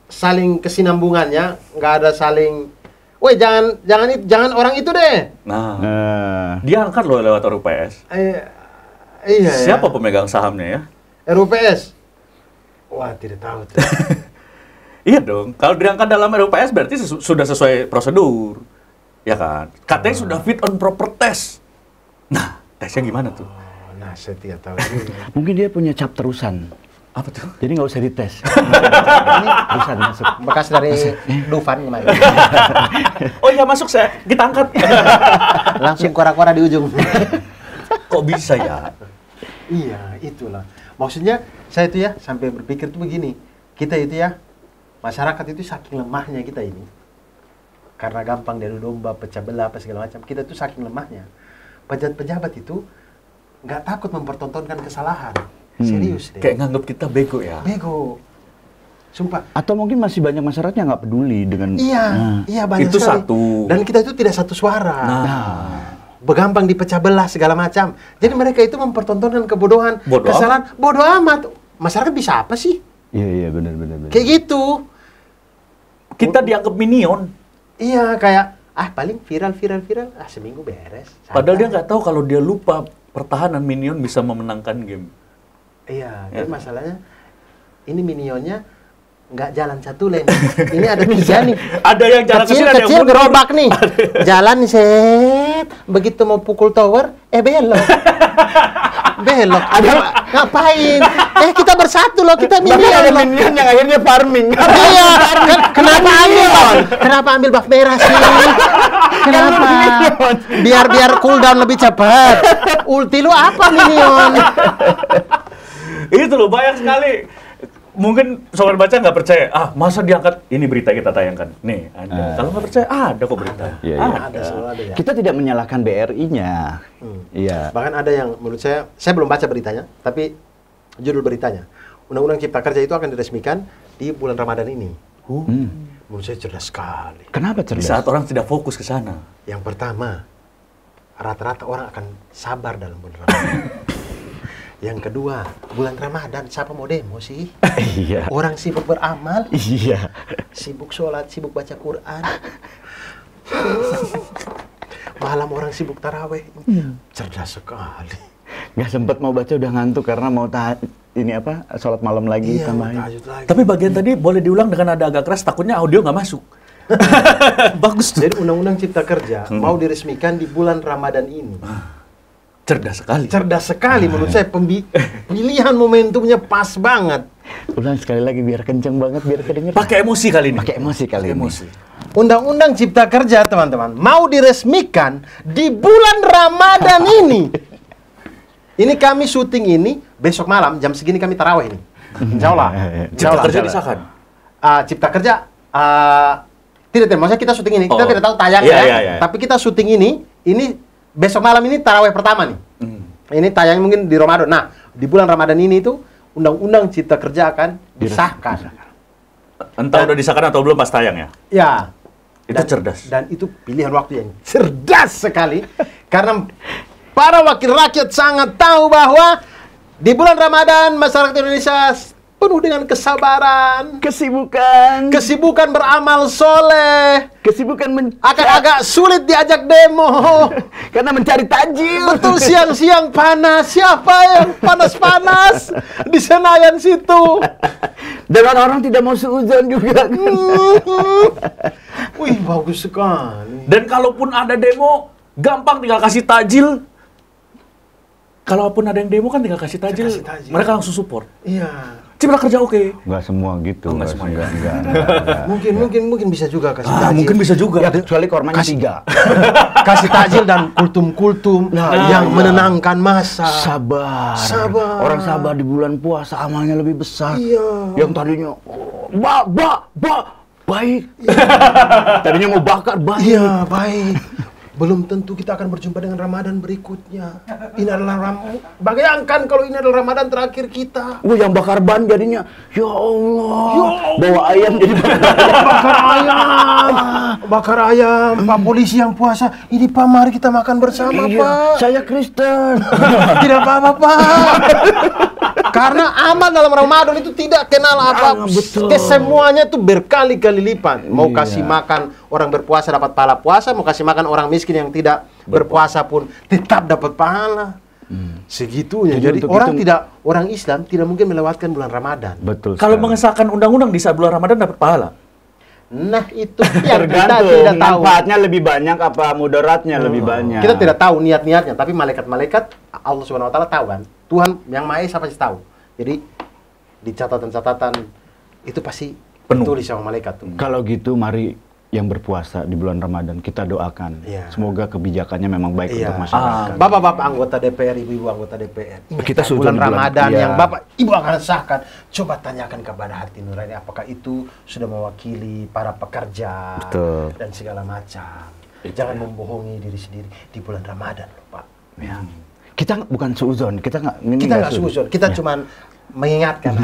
saling kesinambungannya, nggak ada saling, woi jangan orang itu deh. Nah, dia angkat loh lewat RUPS. Iya. Siapa pemegang sahamnya ya? RUPS? Wah, tidak tahu tuh. Iya dong. Kalau diangkat dalam RUPS berarti sudah sesuai prosedur, ya kan? Katanya sudah fit on proper test. Nah, tesnya gimana tuh? Nah, saya tidak tahu juga. Mungkin dia punya cap terusan. Apa tuh? Jadi nggak usah dites. Ini terusan masuk. Bekas dari Dufan kemarin. Oh iya masuk kita angkat. Langsung kora-kora di ujung. Kok bisa ya? Iya, itulah. Maksudnya saya itu ya sampai berpikir tuh begini. Kita itu ya, masyarakat itu saking lemahnya kita ini. Karena gampang diadu domba, pecah belah, apa segala macam. Kita tuh saking lemahnya. Pejabat-pejabat itu nggak takut mempertontonkan kesalahan. Serius deh. Kayak nganggap kita bego ya? Bego. Sumpah. Atau mungkin masih banyak masyarakat yang nggak peduli dengan. Iya banyak itu sekali. satu. Dan kita itu tidak satu suara. Nah. Begampang dipecah belah segala macam. Jadi mereka itu mempertontonkan kebodohan, Bodoh kesalahan. Bodoh amat. Masyarakat bisa apa sih? Iya benar. Kayak gitu. Kita dianggap minion. Iya, kayak paling viral. Seminggu beres. Santai. Padahal dia nggak tahu kalau dia lupa pertahanan minion bisa memenangkan game. Iya, tapi masalahnya ini minionnya nggak jalan satu lane. Ini ada 3 nih. Ada yang jalan ke sini, ada yang Kecil mundur. gerobak nih. Jalan nih, set. Begitu mau pukul tower, belok. Belok. Ngapain? Kita bersatu loh, kita minion. Tapi ada loh. minion yang akhirnya farming. Iya, kenapa ambil buff merah sih? Kenapa? Biar cooldown lebih cepat. Ulti lu apa minion? Itu loh, banyak sekali. Mungkin sobat baca nggak percaya. Masa diangkat? Ini berita kita tayangkan. Nih, ada. Kalau nggak percaya, ada kok berita. Iya. Ada, selalu ada ya. Kita tidak menyalahkan BRI-nya. Iya. Bahkan ada yang menurut saya belum baca beritanya, tapi judul beritanya, Undang-Undang Cipta Kerja itu akan diresmikan di bulan Ramadan ini. Menurut saya cerdas sekali. Kenapa Di cerdas? saat orang tidak fokus ke sana. Yang pertama, rata-rata orang akan sabar dalam bulan Ramadan. Yang kedua, bulan Ramadan siapa mau demo sih? Iya. Orang sibuk beramal, Iya. sibuk sholat, sibuk baca Quran. Malam orang sibuk taraweh. Cerdas sekali. Nggak sempet mau baca udah ngantuk karena mau sholat malam lagi Iya, tambahin. tahajud lagi. Tapi bagian tadi boleh diulang dengan nada agak keras, takutnya audio nggak masuk. Bagus tuh. Jadi Undang-Undang Cipta Kerja mau diresmikan di bulan Ramadan ini. Cerdas sekali. Cerdas sekali menurut saya, pemilihan momentumnya pas banget. Ulang sekali lagi biar kenceng banget, biar kedengeran. Pakai emosi kali ini. Pakai emosi kali ini. Emosi. Undang-Undang Cipta Kerja, teman-teman, mau diresmikan di bulan Ramadan ini. Ini kami syuting ini besok malam jam segini kami tarawih ini. Insya Allah. Cipta Kerja disahkan. Cipta Kerja tidak, maksudnya kita syuting ini, kita Oh. tidak tahu tayangnya, Iya. tapi kita syuting ini besok malam ini tarawih pertama nih. Ini tayang mungkin di Ramadan. Nah, di bulan Ramadan ini itu Undang-Undang Cipta Kerja akan disahkan. Entah udah disahkan atau belum pas tayang ya. Ya. Itu cerdas. Dan itu pilihan waktu yang cerdas sekali. Karena para wakil rakyat sangat tahu bahwa di bulan Ramadan masyarakat Indonesia penuh dengan kesabaran, kesibukan beramal soleh, akan agak sulit diajak demo. Karena mencari tajil. Betul, siang-siang panas. Siapa yang panas-panas di Senayan situ? Dan orang tidak mau seuzon juga. Wih, bagus sekali. Dan kalaupun ada demo, gampang tinggal kasih tajil. Kalaupun ada yang demo kan tinggal kasih tajil. Kasih tajil. Mereka langsung support. Iya. Cipta Kerja oke. Nggak semua gitu. Oh, nggak semua ya. Enggak. Mungkin bisa juga kasih tajil. Mungkin bisa juga. Ya, kecuali kormanya 3. Kasih tajil dan kultum-kultum yang menenangkan masa. Sabar. Sabar. Orang sabar di bulan puasa amalnya lebih besar. Iya. Yang tadinya baik. Tadinya mau bakar baik. Iya, baik. Belum tentu kita akan berjumpa dengan Ramadan berikutnya. Ini adalah bayangkan kalau ini adalah Ramadan terakhir kita. Yang bakar ban jadinya, ya Allah. Bawa ayam jadi Bakar ayam. Pak polisi yang puasa. Ini Pak, mari kita makan bersama, Pak. Saya Kristen. Tidak apa-apa, Pak. Karena amal dalam Ramadan itu tidak kenal apa. Betul. Kesemuanya itu berkali-kali lipat. Mau kasih makan orang berpuasa dapat pahala puasa, mau kasih makan orang miskin yang tidak berpuasa pun tetap dapat pahala. Segitunya. Jadi orang Islam tidak mungkin melewatkan bulan Ramadan. Betul. Kalau mengesahkan undang-undang di saat bulan Ramadan dapat pahala. Nah, itu yang kita tergantung tidak tahu. manfaatnya lebih banyak apa mudaratnya lebih banyak. Kita tidak tahu niat-niatnya, tapi malaikat-malaikat Allah Subhanahu wa taala tahu kan. Tuhan yang Maha Esa pasti tahu. Jadi di catatan-catatan itu pasti Penuh. tulis sama malaikat tuh. Kalau gitu mari yang berpuasa di bulan Ramadan kita doakan. Iya. Semoga kebijakannya memang baik Iya. untuk masyarakat. Bapak-bapak anggota DPR, ibu-ibu anggota DPR. Ingat Kita kan bulan sudah Ramadan iya. yang Bapak Ibu akan sahkan. Coba tanyakan kepada hati nurani apakah itu sudah mewakili para pekerja Betul. dan segala macam. Jangan membohongi diri sendiri di bulan Ramadan, loh, Pak. Ya. Kita bukan suuzon, kita nggak Kita nggak suzon, kita cuman mengingatkan.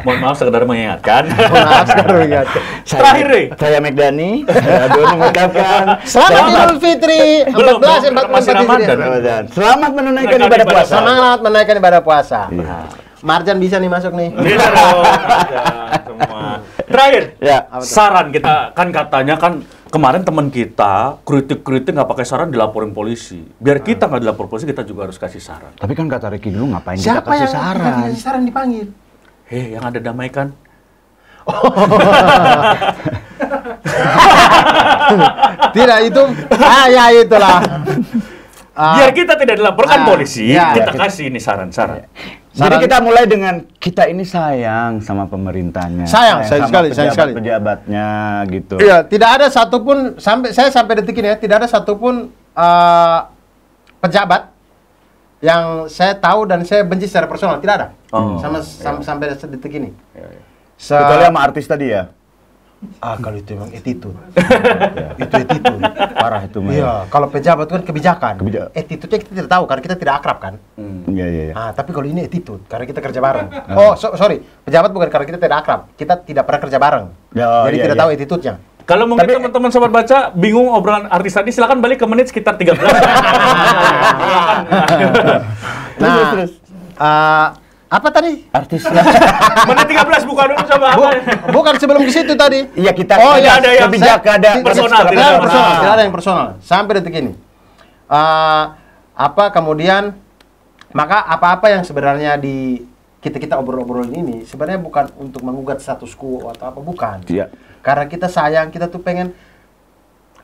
Mohon maaf sekedar mengingatkan. Maaf sekali mengingatkan. Terakhir nih. Saya Megdani, saya Dono mengucapkan Selamat Idul Fitri Belum, 1444 masih Ramadan. Ramadan. Selamat menunaikan Menunaikan ibadah ibadah puasa. Semangat menaikkan ibadah puasa. Iya. Marjan bisa nih masuk nih. Bisa dong. Semua. Terakhir. Ya. Saran kita kan katanya kan kemarin teman kita kritik-kritik nggak pakai saran dilaporin polisi. Biar kita nggak dilapor polisi, kita juga harus kasih saran. Tapi kan kata Ricky dulu ngapain Siapa kita kasih yang saran? kasih saran dipanggil? Yang ada damaikan. Tidak, itu ya itulah. Biar kita tidak dilaporkan polisi, ya, kita ya. kasih ini saran-saran. Jadi kita mulai dengan kita ini sayang sama pemerintahnya, Sayang sama sekali, sayang sekali. pejabatnya gitu. Iya, tidak ada satupun sampai detik ini ya, tidak ada satupun pejabat yang saya tahu dan saya benci secara personal, tidak ada. Oh, Sampai detik ini. Kecuali sama artis tadi ya. Kalau itu emang attitude. Itu attitude. Parah itu mah. Iya, kalau pejabat itu kan kebijakan. Attitude-nya kita tidak tahu karena kita tidak akrab kan. Iya. Tapi kalau ini attitude karena kita kerja bareng. Sorry, pejabat bukan karena kita tidak akrab. Kita tidak pernah kerja bareng. Jadi tidak tahu attitude-nya. Kalau mungkin teman-teman sobat baca bingung obrolan artis tadi, silakan balik ke menit sekitar 13. Nah, Apa tadi? Artis. Menit 13 buka dulu coba. Bukan sebelum ke situ tadi. Iya kita Oh, iya, ada yang kebijakan ada personal, Tidak tidak ada yang personal. personal, tidak ada yang personal. Sampai detik ini. Apa kemudian maka apa-apa yang sebenarnya di kita obrol-obrolin ini sebenarnya bukan untuk mengugat status quo atau apa, bukan. Iya. Karena kita sayang, kita tuh pengen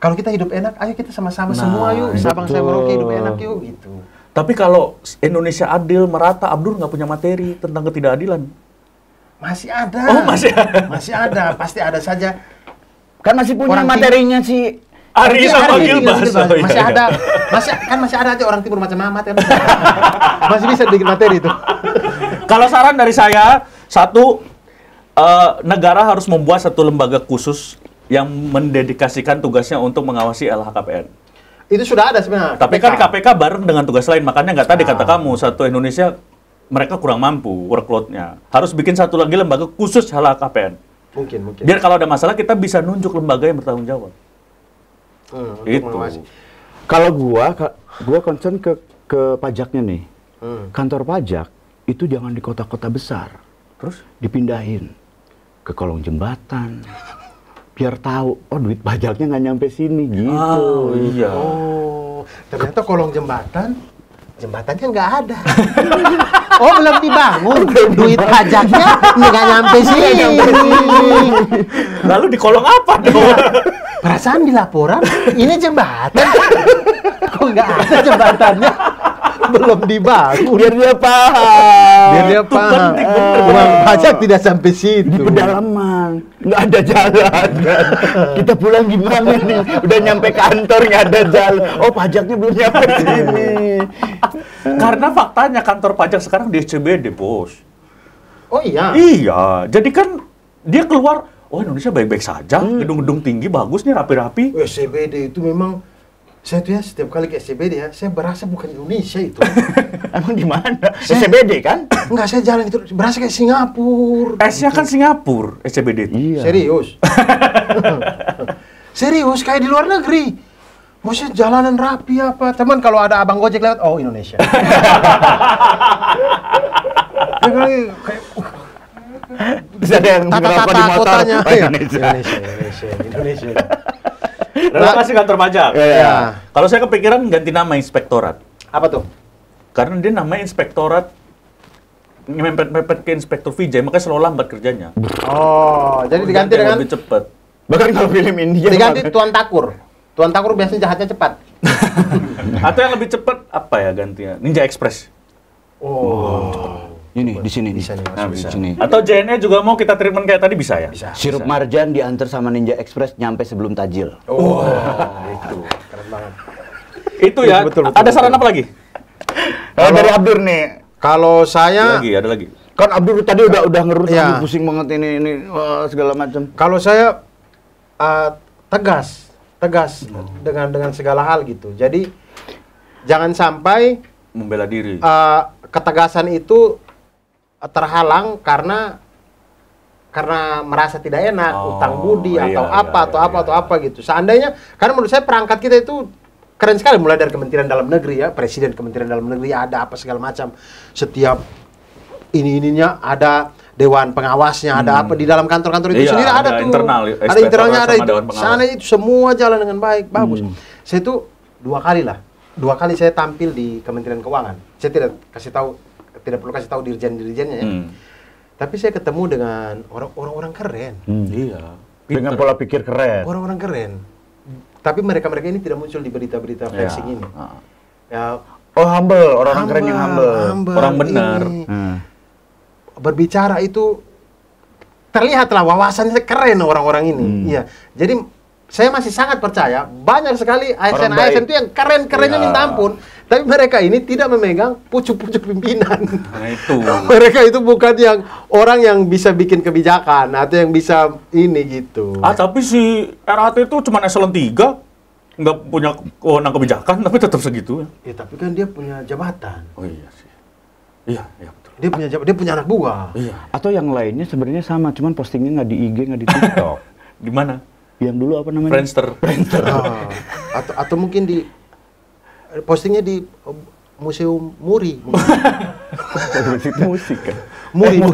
kalau kita hidup enak, ayo kita sama-sama semua yuk, Sabang betul. sampai Merauke hidup enak yuk gitu. Tapi kalau Indonesia adil, merata, Abdur nggak punya materi tentang ketidakadilan. Masih ada. Oh, masih ada. Masih ada, pasti ada saja. Kan masih punya Orang materinya sih. Ari sama Ari Gilbas. Gilbas. Oh, iya, Masih iya. ada. Masih ada aja orang timur macam Mamat kan. Masih bisa bikin materi itu. Kalau saran dari saya, satu, negara harus membuat satu lembaga khusus yang mendedikasikan tugasnya untuk mengawasi LHKPN. Itu sudah ada sebenarnya. Tapi kan KPK bareng dengan tugas lain, makanya nggak tadi kata kamu, satu Indonesia mereka kurang mampu workload-nya. Harus bikin satu lagi lembaga khusus LHKPN. Mungkin. Biar kalau ada masalah kita bisa nunjuk lembaga yang bertanggung jawab. Untuk Itu. mengawasi. Kalau gua concern ke pajaknya nih. Kantor pajak itu jangan di kota-kota besar. Terus? Dipindahin ke kolong jembatan. Biar tahu, oh duit pajaknya nggak nyampe sini gitu. Oh, iya. Oh, ternyata kolong jembatannya nggak ada. Oh, belum dibangun. Duit pajaknya nggak nyampe sini. Lalu di kolong apa dong? Perasaan di laporan, ini jembatan. Kok nggak ada jembatannya? Belum dibangun. Biar dia paham. Biar dia Itu paham. penting, bener. Uang pajak tidak sampai Di situ. pedalaman, nggak ada jalan. Kita pulang gimana nih? Udah nyampe kantor nggak ada jalan. Oh pajaknya belum nyampe sini. Karena faktanya kantor pajak sekarang di SCBD, Bos. Oh iya. Iya, jadi kan dia keluar, oh Indonesia baik-baik saja, gedung-gedung tinggi bagus nih, rapi-rapi. SCBD itu memang saya tuh ya setiap kali ke SCBD ya, saya berasa bukan Indonesia itu. Emang di mana? SCBD kan? Enggak, saya jalan itu berasa kayak Singapura. S-nya kan Singapura, SCBD itu. Iya. Serius. Serius kayak di luar negeri. Maksudnya jalanan rapi apa. Teman kalau ada abang Gojek lewat, oh Indonesia. kayak Terus ada yang ngerokok di motor. kotanya. Oh, Iya. Indonesia. Relokasi kantor pajak. Iya. Kalau saya kepikiran ganti nama inspektorat. Apa tuh? Karena dia namanya inspektorat mepet-mepet ke Inspektur Vijay, makanya selalu lambat kerjanya. Oh, jadi diganti Yang dengan lebih cepat. Bahkan kalau film India diganti Tuan Takur. Tuan Takur biasanya jahatnya cepat. Atau yang lebih cepat apa ya gantinya? Ninja Express. Oh. ini di sini Bisa nih, Mas, di bisa. sini. Atau JNE juga mau kita treatment kayak tadi bisa ya? Bisa. Sirup marjan diantar sama Ninja Express nyampe sebelum tajil. Oh, itu keren banget. Itu ya. Betul, Ada saran apa lagi? Kalau dari Abdur nih, Kalau saya Ada lagi. kan Abdur tadi udah ngerus, Iya. aduh, pusing banget ini wah, segala macam. Kalau saya tegas dengan segala hal gitu. Jadi jangan sampai Membela diri. ketegasan itu terhalang karena merasa tidak enak, Oh, utang budi iya, atau iya, apa gitu. Seandainya karena menurut saya perangkat kita itu keren sekali, mulai dari Kementerian Dalam Negeri ya, Presiden Kementerian Dalam Negeri ada apa segala macam. Setiap ininya ada dewan pengawasnya, ada apa di dalam kantor-kantor itu Iya, sendiri ada ada tuh. internal, Ada internalnya, inspektorat ada sama itu. dewan pengawas. Sana itu semua jalan dengan baik, bagus. Saya itu dua kali saya tampil di Kementerian Keuangan. Saya tidak perlu kasih tahu dirjen-dirjennya ya. Tapi saya ketemu dengan orang-orang keren. Iya. Dengan pola pikir keren. Orang-orang keren. Tapi mereka-mereka ini tidak muncul di berita-berita flexing ini. Ya, Oh humble, orang keren yang humble. Orang benar. ini. Berbicara itu terlihatlah wawasannya keren orang-orang ini. Iya. Jadi saya masih sangat percaya banyak sekali ASN-ASN itu yang keren-kerennya Iya. minta ampun. Tapi mereka ini tidak memegang pucuk-pucuk pimpinan. Nah itu. Mereka itu bukan yang orang yang bisa bikin kebijakan atau yang bisa ini gitu. Tapi si RAT itu cuma eselon 3. Nggak punya wewenang kebijakan, tapi tetap segitu. Ya tapi kan dia punya jabatan. Oh iya sih. Iya betul. Dia punya anak buah. Iya. Atau yang lainnya sebenarnya sama, cuman postingnya nggak di IG, nggak di TikTok. Di mana? Yang dulu apa namanya? Friendster. Atau mungkin di postingnya di Museum Muri. Musik kan. Museum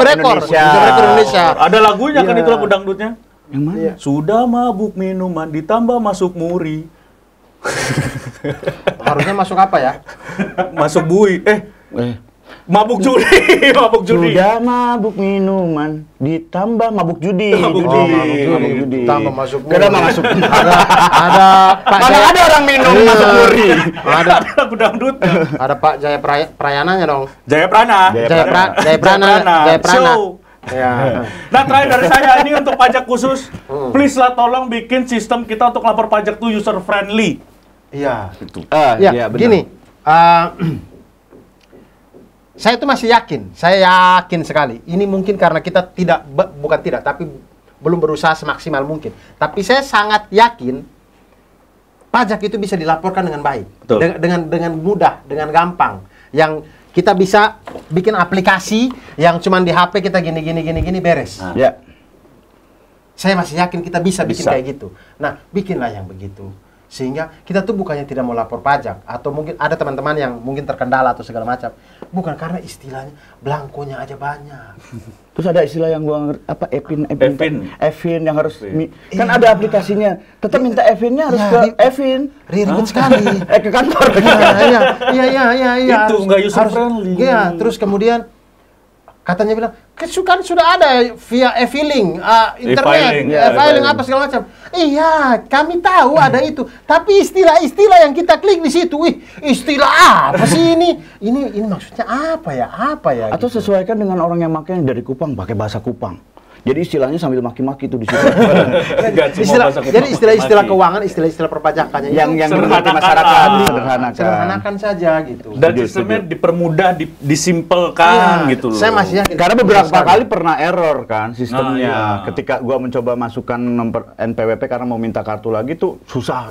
Rekor Indonesia. Ada lagunya kan itu lagu dangdutnya. Yang mana? Iya. Sudah mabuk minuman ditambah masuk muri. Harusnya masuk apa ya? Masuk bui. Mabuk judi. Mabuk judi. Sudah mabuk minuman ditambah mabuk judi. Mabuk judi. Tambah masuk muri. Kenapa masuk? Ada Pak Mana Jaya. ada orang minum Iya. masuk muri? Ada Lagu dangdutnya. ada Pak Jaya Prayananya dong. Jayaprana. Jayaprana. Show. Ya. Nah, terakhir dari saya ini untuk pajak khusus, please lah tolong bikin sistem kita untuk lapor pajak tuh user friendly. Iya. Ya, Ya, begini. Saya itu masih yakin. Saya yakin sekali. Ini mungkin karena kita bukan tidak, tapi belum berusaha semaksimal mungkin. Tapi saya sangat yakin pajak itu bisa dilaporkan dengan baik, Betul. dengan mudah, dengan gampang. Yang kita bisa bikin aplikasi yang cuman di HP kita gini beres. Ya. Saya masih yakin kita bisa bikin Bisa. kayak gitu. Nah, bikinlah yang begitu. Sehingga kita tuh bukannya tidak mau lapor pajak, atau mungkin ada teman-teman yang mungkin terkendala atau segala macam. Bukan karena istilahnya blankonya aja banyak. Terus ada istilah yang gua ngerti, apa Evin yang harus kan Iya. ada aplikasinya. Tetap minta Evinnya harus Iya, ke Evin. Ribet sekali. Ke kantor. Iya. Itu nggak user friendly. Iya, terus kemudian katanya bilang, kan sudah ada via e-filing, internet, E-filing, e-filing e-filing. apa segala macam. Iya, kami tahu ada itu. Tapi istilah-istilah yang kita klik di situ, istilah apa sih ini? Ini maksudnya apa ya? Atau gitu. sesuaikan dengan orang yang makanya dari Kupang pakai bahasa Kupang. Jadi istilahnya sambil maki-maki tuh di situ. Nggak semua bahasa Kupang Jadi istilah-istilah maki. keuangan, istilah-istilah perpajakannya yang itu dimengerti masyarakat disederhanakan. sederhanakan saja gitu. Dan Setuju, sistemnya setuju. dipermudah, disimpelkan Iya, gitu loh. Saya masih yakin. Karena beberapa kali pernah error kan sistemnya. Nah, iya. Ketika gua mencoba masukkan nomor NPWP karena mau minta kartu lagi tuh susah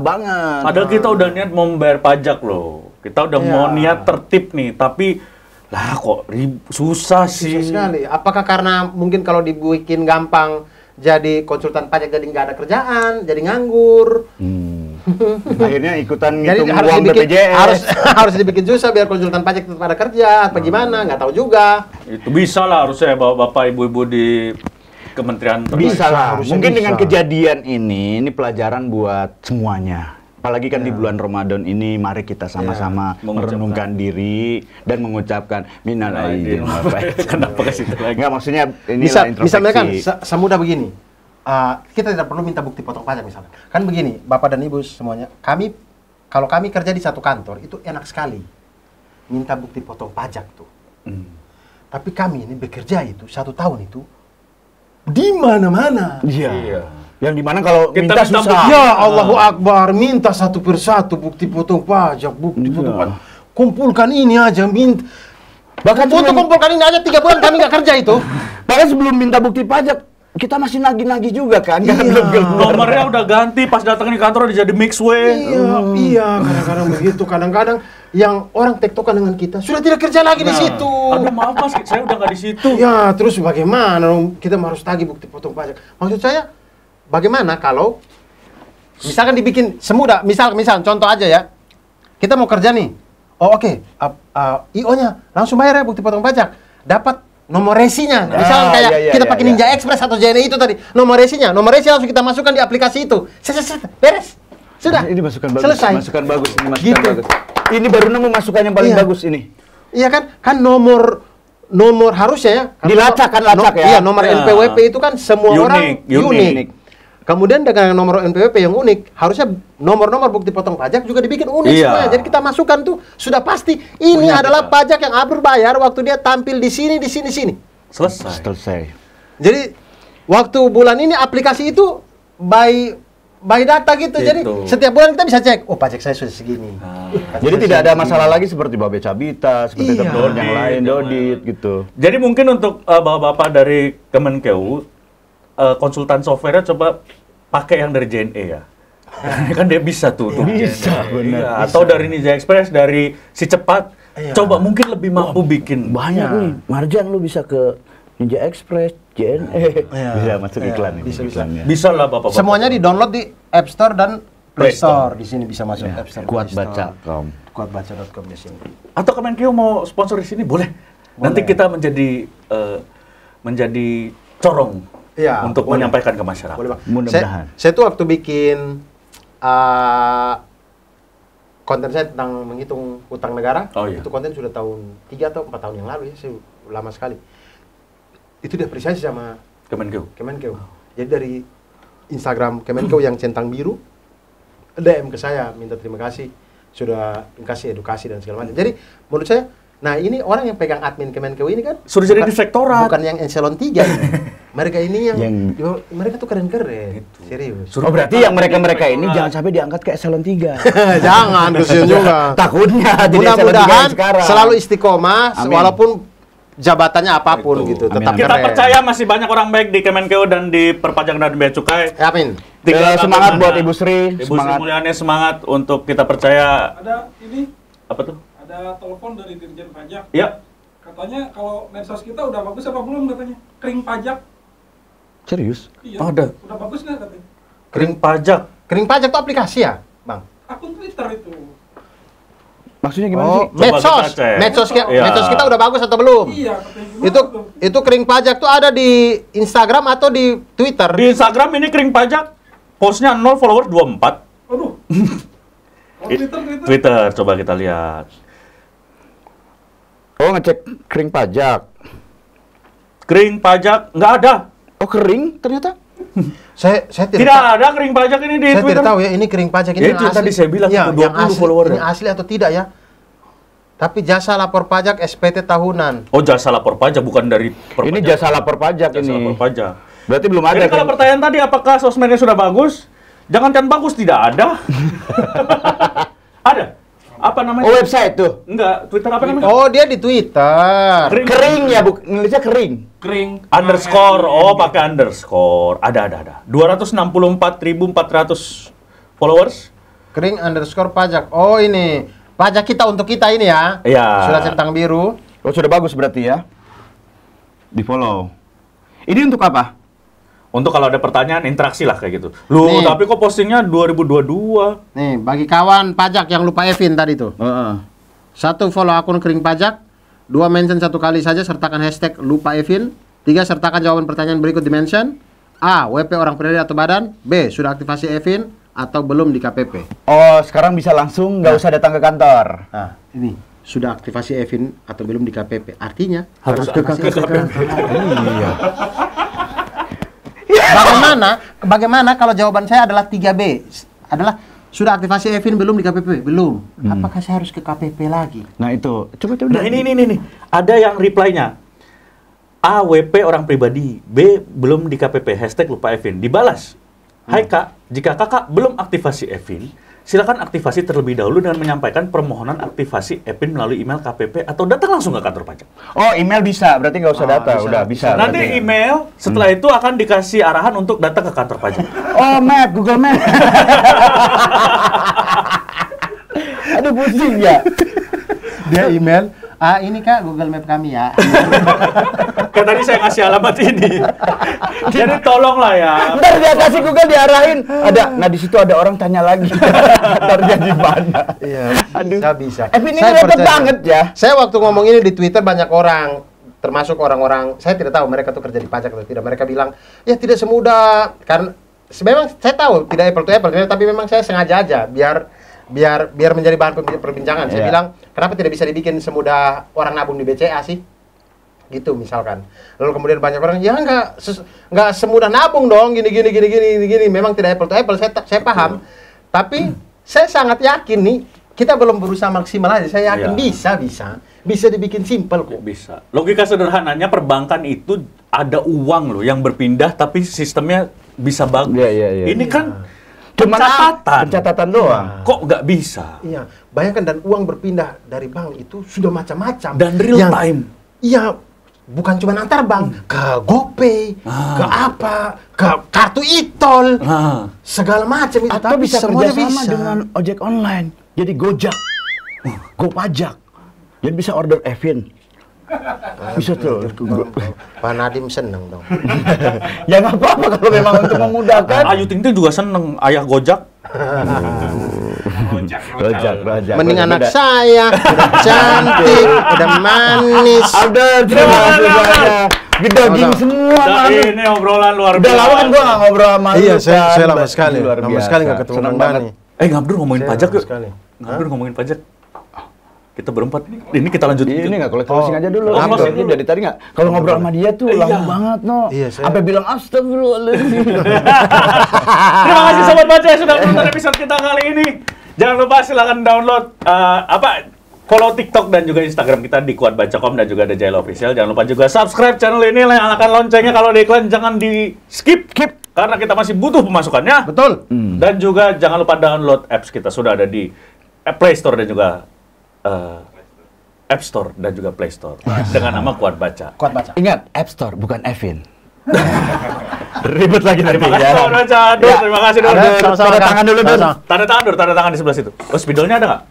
banget. Padahal kita udah niat mau membayar pajak loh. Kita udah Iya. mau niat tertib nih, tapi lah kok susah sih. Susah sekali. Apakah karena mungkin kalau dibikin gampang jadi konsultan pajak jadi nggak ada kerjaan, jadi nganggur. Akhirnya ikutan Jadi ngitung harus uang dibikin BPJS. harus dibikin susah biar konsultan pajak tetap ada kerja. Apa gimana? Nggak tahu juga. Itu bisa lah harusnya bapak ibu-ibu di kementerian terkait. Bisa lah. harusnya Mungkin bisa. dengan kejadian ini pelajaran buat semuanya. Apalagi kan di bulan Ramadan ini, mari kita sama-sama merenungkan diri dan mengucapkan minal aidin wal faizin. Kenapa ke situ lagi? Enggak, maksudnya ini Misalnya kan semudah begini. Kita tidak perlu minta bukti potong pajak misalnya. Kan begini, Bapak dan Ibu semuanya. Kalau kami kerja di satu kantor itu enak sekali. Minta bukti potong pajak tuh. Tapi kami ini bekerja itu 1 tahun itu di mana-mana. Iya. Yang dimana kalau Kita minta minta susah. bukti. Ya Allahu Akbar, minta satu persatu bukti potong pajak, bukti potong pajak. Kumpulkan ini aja, minta. Bahkan Untuk kumpulkan ini aja 3 bulan kami nggak kerja itu. bahkan sebelum minta bukti pajak, kita masih nagih-nagih juga kan. Karena belum Nomornya udah ganti, pas datang di kantor udah jadi mixway. Iya, kadang-kadang begitu. Kadang-kadang yang orang tektokan dengan kita sudah tidak kerja lagi di situ. Aduh maaf mas, saya udah nggak di situ. Ya, terus bagaimana? Kita harus tagih bukti potong pajak. Maksud saya, bagaimana kalau misalkan dibikin semudah, misal contoh aja ya. Kita mau kerja nih. Oh oke, IO-nya langsung bayar ya bukti potong pajak. Dapat nomor resinya. Misalkan kayak kita pakai Ninja Express atau JNE itu tadi. Nomor resinya langsung kita masukkan di aplikasi itu. Beres. Sudah. Ini masukan bagus. Selesai. Masukan bagus. Ini masukan Gitu. bagus. Ini baru nemu masukan yang paling Iya. bagus ini. Iya kan? Kan nomor harusnya ya. Dilacak kan, lacak ya? Iya, nomor Ya. NPWP itu kan semua orang Unik. unik. Kemudian dengan nomor NPWP yang unik, harusnya nomor-nomor bukti potong pajak juga dibikin unik Iya. semuanya. Jadi kita masukkan tuh sudah pasti ini adalah pajak yang Abdur bayar waktu dia tampil di sini. Selesai. Jadi waktu bulan ini aplikasi itu by data gitu. Jadi setiap bulan kita bisa cek, oh pajak saya sudah segini. Pajak Jadi saya tidak ada segini. masalah lagi seperti Babe Cabita, seperti Iya. teman-teman yang lain, Dodit, Dodit gitu. Jadi mungkin untuk bapak-bapak dari Kemenkeu, konsultan software coba pakai yang dari JNE ya. Kan dia bisa tuh. Bisa, JNE. benar. Iya, atau dari Ninja Express, dari Si Cepat. Iya. Coba mungkin lebih mampu bikin. Banyak nih. Marjan lu bisa ke Ninja Express, JNE. Bisa masuk iklan ini. Bisa. iklannya. Bisa lah bapak-bapak. Semuanya di-download di App Store dan Play Store. Di sini bisa masuk App Store. Kuatbaca.com. Kuatbaca.com di sini. Atau Kemenkeu mau sponsor di sini boleh. Nanti kita menjadi corong Iya, untuk boleh. menyampaikan ke masyarakat. Boleh, Bang. Mudah-mudahan. Saya tuh waktu bikin konten saya tentang menghitung utang negara, Oh, iya. itu konten sudah tahun 3 atau 4 tahun yang lalu ya, saya lama sekali. Itu diapresiasi sama Kemenkeu. Kemenkeu. Jadi dari Instagram Kemenkeu yang centang biru, DM ke saya, minta terima kasih, sudah kasih edukasi dan segala macam. Jadi menurut saya, nah ini orang yang pegang admin Kemenkeu ini kan Sudah jadi direktorat. bukan yang eselon 3 ini. Mereka ini yang mereka tuh keren-keren, serius. Oh berarti yang mereka-mereka ini jangan sampai diangkat ke eselon 3. Jangan, kesian juga. Takutnya jadi eselon 3 Mudah-mudahan yang sekarang. selalu istiqomah, Amin. walaupun jabatannya apapun Itu. gitu, Amin, tetap amin. Kita keren. percaya masih banyak orang baik di Kemenkeu dan di Perpajakan dan Bea Cukai. Amin. Semangat buat Ibu Sri, Ibu Sri semangat. Mulyani semangat untuk kita percaya. Ada ini, Apa tuh? ada telepon dari Dirjen Pajak. Ya, Katanya kalau medsos kita udah bagus apa belum katanya? Kering pajak. Serius? Iya. Ada. Udah bagus nggak katanya? kering pajak. Kering pajak tuh aplikasi ya, Bang? Akun Twitter itu. Maksudnya gimana Oh, sih? Coba medsos. kita cek. Medsos Iya. medsos kita udah bagus atau belum? Iya, katanya gimana Itu kering pajak tuh ada di Instagram atau di Twitter? Di Instagram ini kering pajak. Postnya 0 followers 24. Aduh. Kalau Twitter. Twitter, coba kita lihat. Oh ngecek kering pajak. Kering pajak nggak ada. Oh kering ternyata? Saya Tidak tidak tahu. ada kering pajak ini di Saya Twitter. tidak tahu ya ini kering pajak ini Ya, yang itu asli. tadi saya bilang Iya, itu yang 20 asli, followernya. ini asli atau tidak ya? Tapi jasa lapor pajak SPT tahunan. Oh, jasa lapor pajak bukan dari perpajak. Ini jasa lapor pajak Jasa ini. lapor pajak. Berarti belum ada Jadi kalau kan? pertanyaan tadi apakah sosmednya sudah bagus? Jangankan bagus, tidak ada. Ada. Apa namanya? Oh website tuh. Enggak, Twitter apa namanya? Oh, dia di Twitter. Kering ya, nulisnya kering. Kering. Underscore. Oh, pakai underscore. Ada. 264.400 followers. Kering underscore pajak. Oh, ini. Pajak kita untuk kita ini ya. Iya. Sudah centang biru. Oh sudah bagus berarti ya. Di follow. Ini untuk apa? Untuk kalau ada pertanyaan, interaksi lah kayak gitu. Loh, Nih. tapi kok postingnya 2022? Nih, bagi kawan pajak yang lupa Evin tadi tuh. Heeh. 1. Follow akun kering pajak. 2. Mention 1 kali saja sertakan hashtag lupa Evin. 3. Sertakan jawaban pertanyaan berikut di mention. A. WP orang pribadi atau badan. B. Sudah aktivasi Evin atau belum di KPP. Oh sekarang bisa langsung, nggak usah datang ke kantor. Nah, ini sudah aktivasi Evin atau belum di KPP. Artinya Harus ke KPP. Iya. Bagaimana kalau jawaban saya adalah 3B? Adalah sudah aktivasi Evin belum di KPP? Belum. Apakah saya harus ke KPP lagi? Nah itu, coba. Nah, ini. Ada yang reply-nya. A, WP orang pribadi. B, belum di KPP. Hashtag lupa Evin. Dibalas. Hai Kak, jika Kakak belum aktivasi Evin, silakan aktivasi terlebih dahulu dengan menyampaikan permohonan aktivasi Evin melalui email KPP atau datang langsung ke kantor pajak. Oh email bisa, berarti nggak usah data, bisa. udah bisa. Nanti berarti. email, setelah itu akan dikasih arahan untuk datang ke kantor pajak. Oh map, Google Map. Aduh pusing ya. Dia email, ini Kak Google Map kami ya. Kan tadi saya ngasih alamat ini. Jadi tolonglah ya. Ntar dia kasih Google diarahin. Ada, nah di situ ada orang tanya lagi. Kantornya di mana? Iya, Aduh. bisa. Evin ini Saya repot percaya. banget ya. Saya waktu ngomong ini di Twitter banyak orang, termasuk orang-orang, saya tidak tahu mereka tuh kerja di pajak atau tidak. Mereka bilang, ya tidak semudah, karena memang saya tahu tidak apple to apple, tapi memang saya sengaja aja biar menjadi bahan perbincangan. Saya Iya. bilang, kenapa tidak bisa dibikin semudah orang nabung di BCA sih? Gitu misalkan. Lalu kemudian banyak orang, ya nggak semudah nabung dong, gini. Memang tidak apple to apple, saya paham. Tapi saya sangat yakin nih, kita belum berusaha maksimal aja. Saya yakin Iya. bisa dibikin simple kok. Bisa. Logika sederhananya perbankan itu ada uang loh yang berpindah tapi sistemnya bisa bagus. Iya. Ini kan Cuma pencatatan. pencatatan doang. Kok nggak bisa? Iya, bayangkan dan uang berpindah dari bank itu sudah macam-macam. Dan real time. Iya, bukan cuma antar bank, ke GoPay, ke apa, ke kartu e-tol, segala macam itu. Atau bisa semuanya kerjasama bisa. dengan ojek online. Jadi Gojek, GoPajak. Jadi bisa order Evin. Bisa tuh. Pak Nadiem seneng dong. Ya nggak apa-apa kalau memang untuk memudahkan. Ayu Ting Ting juga seneng ayah Gojek. Rojak. Mending anak saya, udah cantik, udah manis. Abdur, terima kasih banyak. Gedaging semua. Dan ini obrolan luar Udah biasa. lama kan gua nggak ngobrol sama lu. Iya, saya kan. lama sekali. Luar Lama biasa. sekali nggak ketemu Senang Bang banget. Dani. Ngabdur ngomongin Saya pajak lama yuk. sekali. Ngabdur ngomongin pajak. Kita berempat. Ini kita lanjut. Ini nggak closing aja dulu. Oh, closing Ini dulu. dari tadi nggak. Kalau ngobrol sama dia tuh lama banget, no. Iya, saya- Sampai bilang astagfirullahaladzim. Terima kasih Sobat Baca yang sudah menonton episode kita kali ini. Jangan lupa silakan download follow TikTok dan juga Instagram kita di kuatbaca.com dan juga The Jail Official. Jangan lupa juga subscribe channel ini, nyalakan loncengnya. Kalau ada iklan jangan di skip karena kita masih butuh pemasukannya. Betul. Dan juga jangan lupa download apps kita, sudah ada di Play Store dan juga App Store dan juga Play Store dengan nama Kuat Baca. Kuat baca. Ingat, App Store bukan Evin. Ribet lagi nanti Terima kasih ya. Kuat Baca. Dur, Ya. terima kasih Dur. Ada, Dur. sama-sama, Tanda Kang. tangan dulu, Dur. Sama-sama. Tanda tangan di sebelah situ. Oh, spidolnya ada nggak?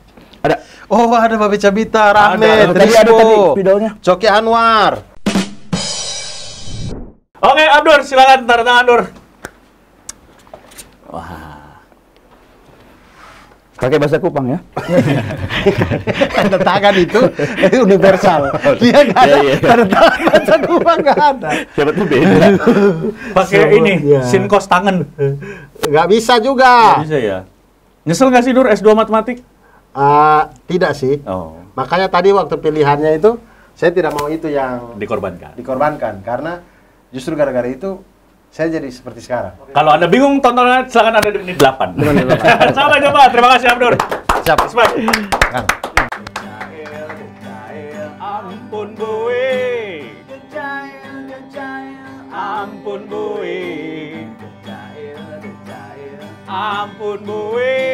Ada. Oh, ada Babe Cabita, Rahmat, Ada. Tadi ada tadi Rizko, spidolnya. Coki Anwar. Oke, Abdur, silakan tanda tangan Dur. Pakai bahasa Kupang ya. Tanda tangan itu universal. Dia nggak ada. Iya. Tanda tangan baca gua nggak ada. Siapa tuh beda. Pakai ini, sinkos tangan. Nggak bisa juga. Bisa ya. Nyesel nggak sih Dur S2 matematik? Tidak sih. Oh, Makanya tadi waktu pilihannya itu, saya tidak mau itu yang dikorbankan. dikorbankan. Karena justru gara-gara itu, saya jadi seperti sekarang. Kalau Anda bingung tontonannya, silakan ada di menit 8. Sampai jumpa. Terima kasih Abdur. Siap. Respect. Kang. Ampun bui. Ampun bui. Ampun bui.